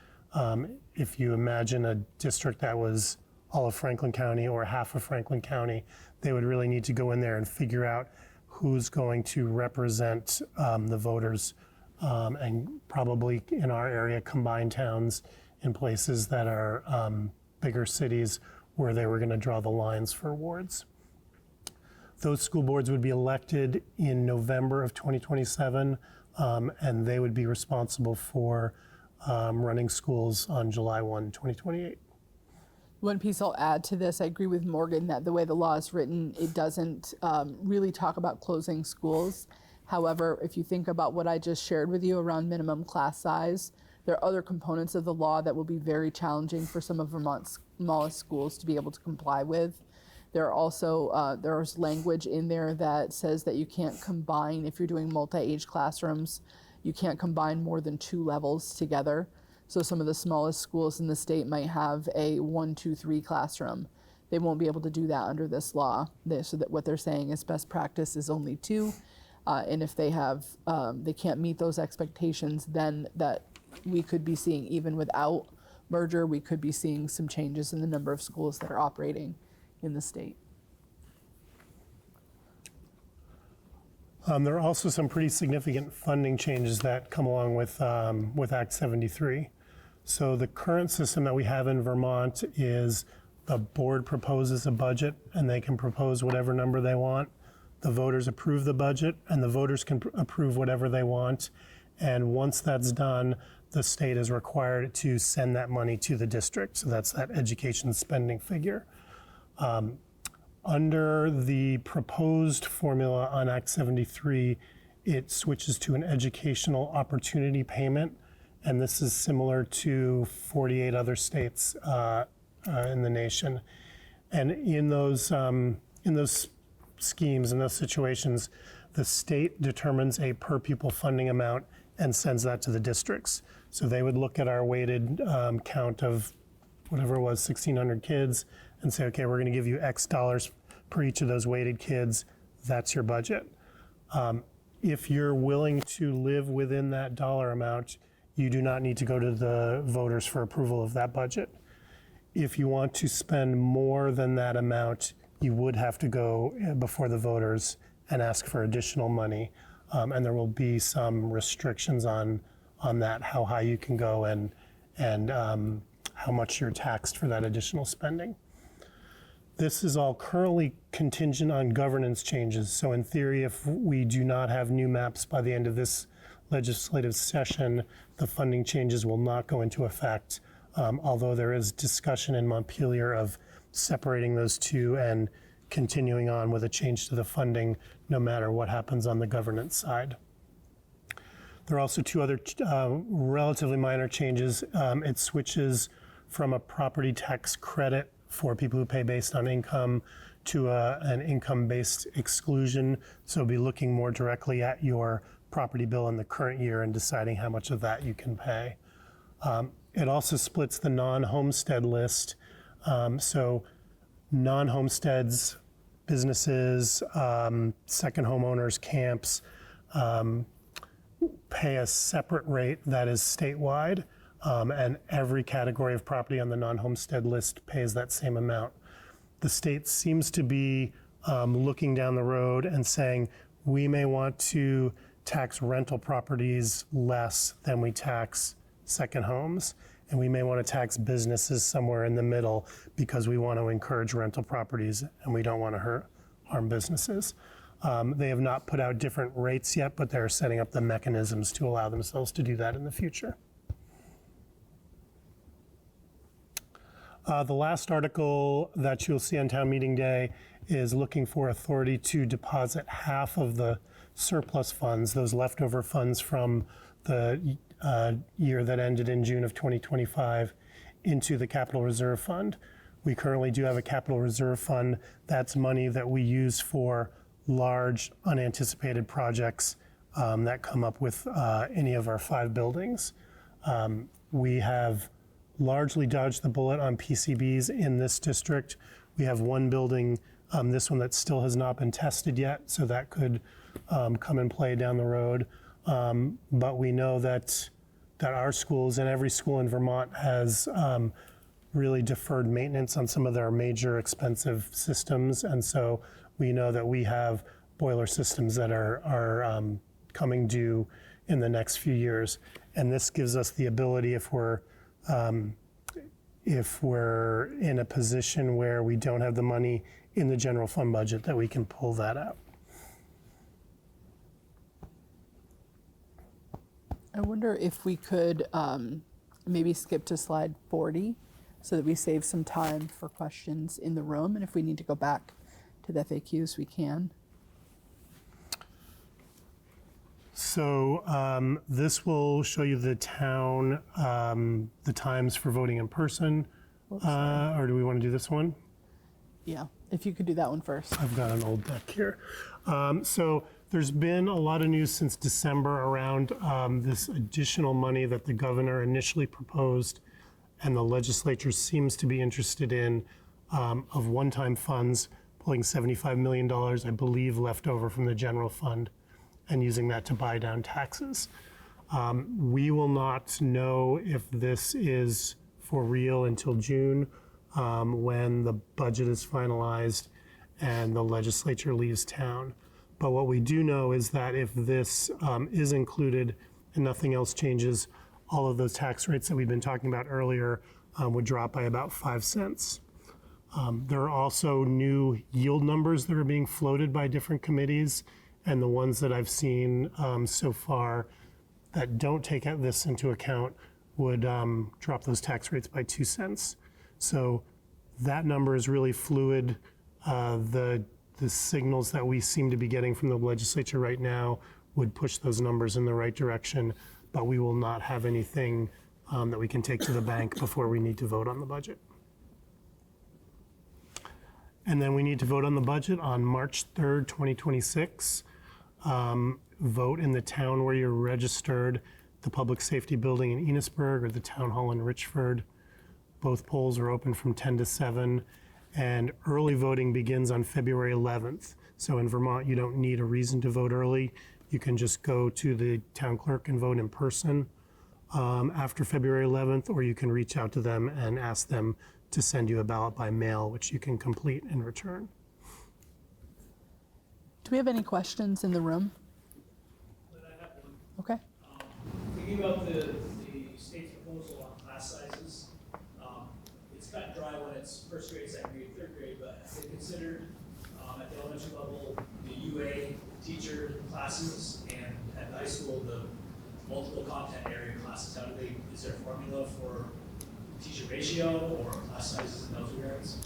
If you imagine a district that was all of Franklin County or half of Franklin County, they would really need to go in there and figure out who's going to represent the voters, and probably in our area combine towns in places that are bigger cities where they were going to draw the lines for wards. Those school boards would be elected in November of 2027, and they would be responsible for running schools on July 1, 2028. One piece I'll add to this, I agree with Morgan that the way the law is written, it doesn't really talk about closing schools. However, if you think about what I just shared with you around minimum class size, there are other components of the law that will be very challenging for some of Vermont's smallest schools to be able to comply with. There are also, there's language in there that says that you can't combine, if you're doing multi-age classrooms, you can't combine more than 2 levels together. So some of the smallest schools in the state might have a 1, 2, 3 classroom. They won't be able to do that under this law. So that what they're saying is best practice is only 2. And if they have, they can't meet those expectations, then that we could be seeing, even without merger, we could be seeing some changes in the number of schools that are operating in the state. There are also some pretty significant funding changes that come along with Act 73. So the current system that we have in Vermont is the board proposes a budget and they can propose whatever number they want. The voters approve the budget and the voters can approve whatever they want. And once that's done, the state is required to send that money to the district. So that's that education spending figure. Under the proposed formula on Act 73, it switches to an educational opportunity payment, and this is similar to 48 other states in the nation. And in those schemes, in those situations, the state determines a per pupil funding amount and sends that to the districts. So they would look at our weighted count of whatever it was, 1,600 kids, and say, okay, we're going to give you X dollars per each of those weighted kids. That's your budget. If you're willing to live within that dollar amount, you do not need to go to the voters for approval of that budget. If you want to spend more than that amount, you would have to go before the voters and ask for additional money. And there will be some restrictions on that, how high you can go and how much you're taxed for that additional spending. This is all currently contingent on governance changes. So in theory, if we do not have new maps by the end of this legislative session, the funding changes will not go into effect, although there is discussion in Montpelier of separating those two and continuing on with a change to the funding no matter what happens on the governance side. There are also 2 other relatively minor changes. It switches from a property tax credit for people who pay based on income to an income-based exclusion. So be looking more directly at your property bill in the current year and deciding how much of that you can pay. It also splits the non-homestead list. So non-homesteads, businesses, second homeowners, camps, pay a separate rate that is statewide, and every category of property on the non-homestead list pays that same amount. The state seems to be looking down the road and saying, we may want to tax rental properties less than we tax second homes, and we may want to tax businesses somewhere in the middle because we want to encourage rental properties and we don't want to harm businesses. They have not put out different rates yet, but they're setting up the mechanisms to allow themselves to do that in the future. The last article that you'll see on town meeting day is looking for authority to deposit half of the surplus funds, those leftover funds from the year that ended in June of 2025, into the capital reserve fund. We currently do have a capital reserve fund. That's money that we use for large unanticipated projects that come up with any of our 5 buildings. We have largely dodged the bullet on PCBs in this district. We have one building, this one that still has not been tested yet, so that could come and play down the road. But we know that our schools and every school in Vermont has really deferred maintenance on some of their major expensive systems, and so we know that we have boiler systems that are coming due in the next few years, and this gives us the ability, if we're in a position where we don't have the money in the general fund budget, that we can pull that out. I wonder if we could maybe skip to slide 40 so that we save some time for questions in the room, and if we need to go back to the FAQs, we can. So this will show you the town, the times for voting in person, or do we want to do this one? Yeah, if you could do that one first. I've got an old deck here. So there's been a lot of news since December around this additional money that the governor initially proposed and the legislature seems to be interested in, of one-time funds, pulling $75 million, I believe, left over from the general fund and using that to buy down taxes. We will not know if this is for real until June, when the budget is finalized and the legislature leaves town. But what we do know is that if this is included and nothing else changes, all of those tax rates that we've been talking about earlier would drop by about 5 cents. There are also new yield numbers that are being floated by different committees, and the ones that I've seen so far that don't take this into account would drop those tax rates by 2 cents. So that number is really fluid. The signals that we seem to be getting from the legislature right now would push those numbers in the right direction, but we will not have anything that we can take to the bank before we need to vote on the budget. And then we need to vote on the budget on March 3rd, 2026. Vote in the town where you're registered, the Public Safety Building in Enosburg or the Town Hall in Richford. Both polls are open from 10 to 7, and early voting begins on February 11th. So in Vermont, you don't need a reason to vote early. You can just go to the town clerk and vote in person after February 11th, or you can reach out to them and ask them to send you a ballot by mail, which you can complete and return. Do we have any questions in the room? I have one. Okay. Thinking about the state's proposal on class sizes, it's cut dry when it's first grade, second grade, third grade, but have they considered at the elementary level the UA teacher classes and at the high school the multiple content area classes? Is there a formula for teacher ratio or class sizes in those regards?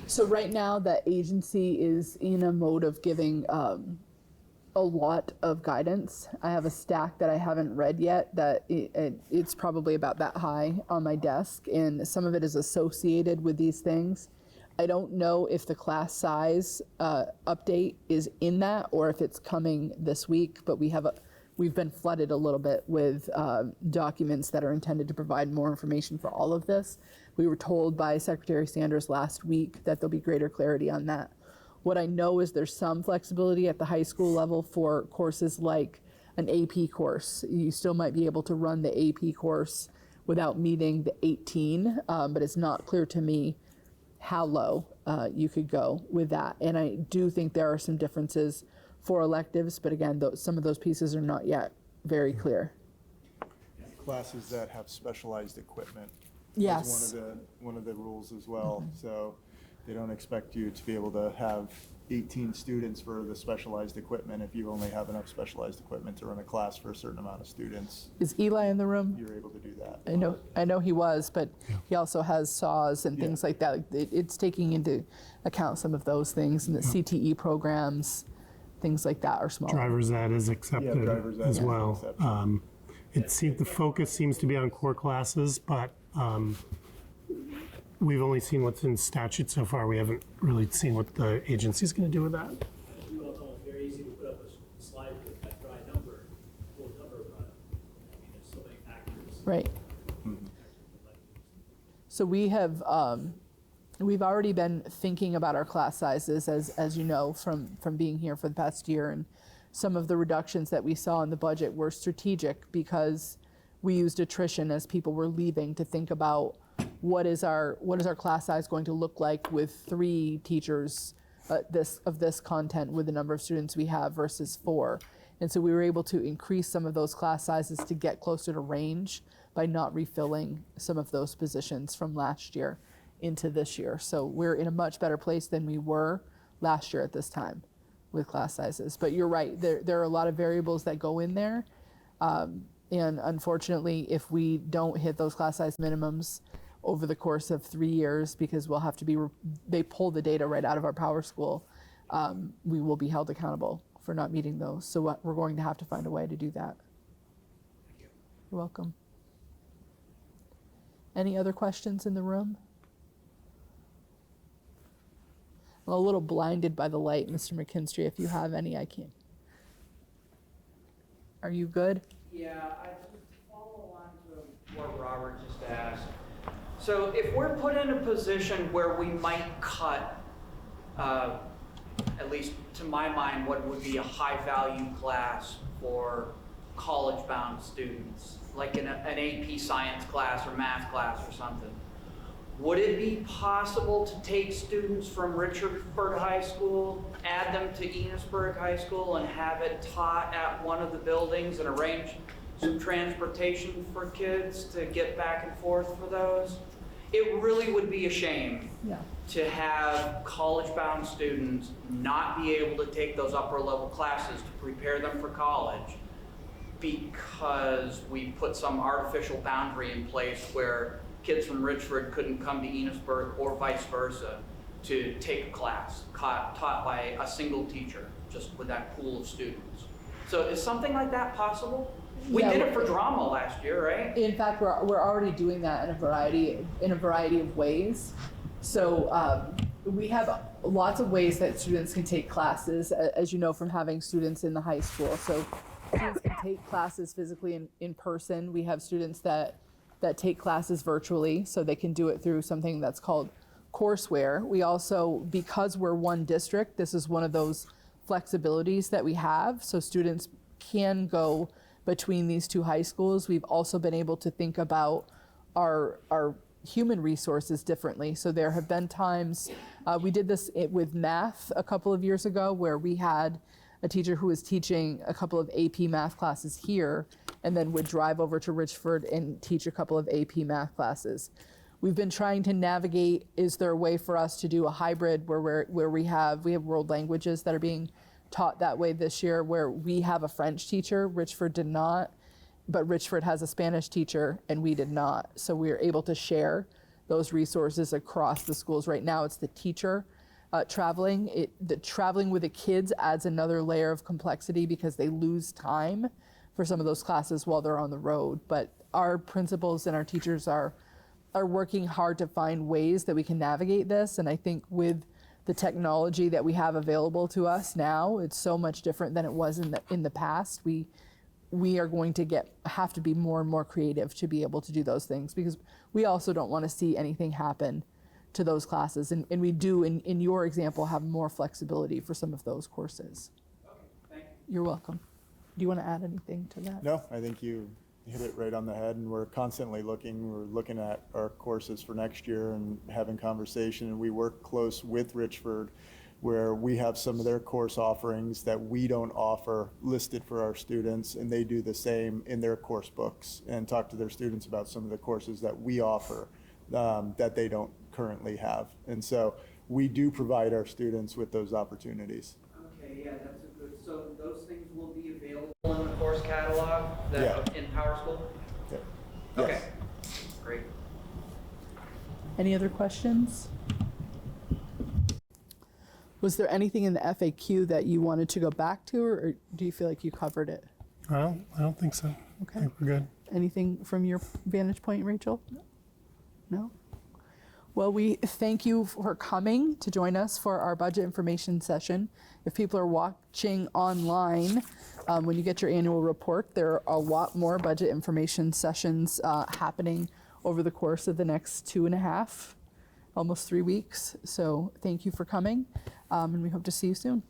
So right now, the agency is in a mode of giving a lot of guidance. I have a stack that I haven't read yet that it's probably about that high on my desk, and some of it is associated with these things. I don't know if the class size update is in that or if it's coming this week, but we've been flooded a little bit with documents that are intended to provide more information for all of this. We were told by Secretary Sanders last week that there'll be greater clarity on that. What I know is there's some flexibility at the high school level for courses like an AP course. You still might be able to run the AP course without meeting the 18, but it's not clear to me how low you could go with that. And I do think there are some differences for electives, but again, some of those pieces are not yet very clear. Classes that have specialized equipment. Yes. Is one of the rules as well. So they don't expect you to be able to have 18 students for the specialized equipment if you only have enough specialized equipment to run a class for a certain amount of students. Is Eli in the room? You're able to do that. I know he was, but he also has saws and things like that. It's taking into account some of those things, and the CTE programs, things like that are smaller. Driver's ed is accepted driver's ed as is well. accepted. It seems the focus seems to be on core classes, but we've only seen what's in statute so far. We haven't really seen what the agency's going to do with that. You all know it's very easy to put up a slide with that dry number, full number, but I mean, there's so many factors. Right. So we've already been thinking about our class sizes, as you know, from being here for the past year, and some of the reductions that we saw in the budget were strategic because we used attrition as people were leaving to think about what is our class size going to look like with 3 teachers of this content with the number of students we have versus 4. And so we were able to increase some of those class sizes to get closer to range by not refilling some of those positions from last year into this year. So we're in a much better place than we were last year at this time with class sizes. But you're right, there are a lot of variables that go in there. And unfortunately, if we don't hit those class size minimums over the course of 3 years, because we'll have to be, they pull the data right out of our power school, we will be held accountable for not meeting those. So we're going to have to find a way to do that. You're welcome. Any other questions in the room? I'm a little blinded by the light, Mr. McKinstry. If you have any, I can't. Are you good? Yeah, I just follow on to what Robert just asked. So if we're put in a position where we might cut, at least to my mind, what would be a high-value class for college-bound students, like an AP science class or math class or something, would it be possible to take students from Richford High School, add them to Enosburg High School, and have it taught at one of the buildings and arrange some transportation for kids to get back and forth for those? It really would be a shame to have college-bound students not be able to take those upper-level classes to prepare them for college because we put some artificial boundary in place where kids from Richford couldn't come to Enosburg or vice versa to take a class taught by a single teacher, just with that pool of students. So is something like that possible? We did it for drama last year, right? In fact, we're already doing that in a variety of ways. So we have lots of ways that students can take classes, as you know from having students in the high school. So students can take classes physically in person. We have students that take classes virtually, so they can do it through something that's called courseware. We also, because we're one district, this is one of those flexibilities that we have, so students can go between these 2 high schools. We've also been able to think about our human resources differently. So there have been times, we did this with math a couple of years ago, where we had a teacher who was teaching a couple of AP math classes here and then would drive over to Richford and teach a couple of AP math classes. We've been trying to navigate, is there a way for us to do a hybrid where we have world languages that are being taught that way this year, where we have a French teacher, Richford did not, but Richford has a Spanish teacher and we did not. So we are able to share those resources across the schools. Right now it's the teacher traveling. The traveling with the kids adds another layer of complexity because they lose time for some of those classes while they're on the road. But our principals and our teachers are are working hard to find ways that we can navigate this. And I think with the technology that we have available to us now, it's so much different than it was in the past. We are going to have to be more and more creative to be able to do those things, because we also don't want to see anything happen to those classes. And we do, in your example, have more flexibility for some of those courses. Okay, thank you. You're welcome. Do you want to add anything to that? No, I think you hit it right on the head, and we're constantly looking. We're looking at our courses for next year and having conversation, and we work close with Richford, where we have some of their course offerings that we don't offer listed for our students, and they do the same in their course books and talk to their students about some of the courses that we offer that they don't currently have. And so we do provide our students with those opportunities. Okay, yeah, that's a good, so those things will be available in the course catalog in PowerSchool? Yeah. Okay, Yes. great. Any other questions? Was there anything in the FAQ that you wanted to go back to, or do you feel like you covered it? Well, I don't think so. Okay. I think we're good. Anything from your vantage point, Rachel? No? Well, we thank you for coming to join us for our budget information session. If people are watching online, when you get your annual report, there are a lot more budget information sessions happening over the course of the next 2.5, almost 3 weeks. So thank you for coming, and we hope to see you soon.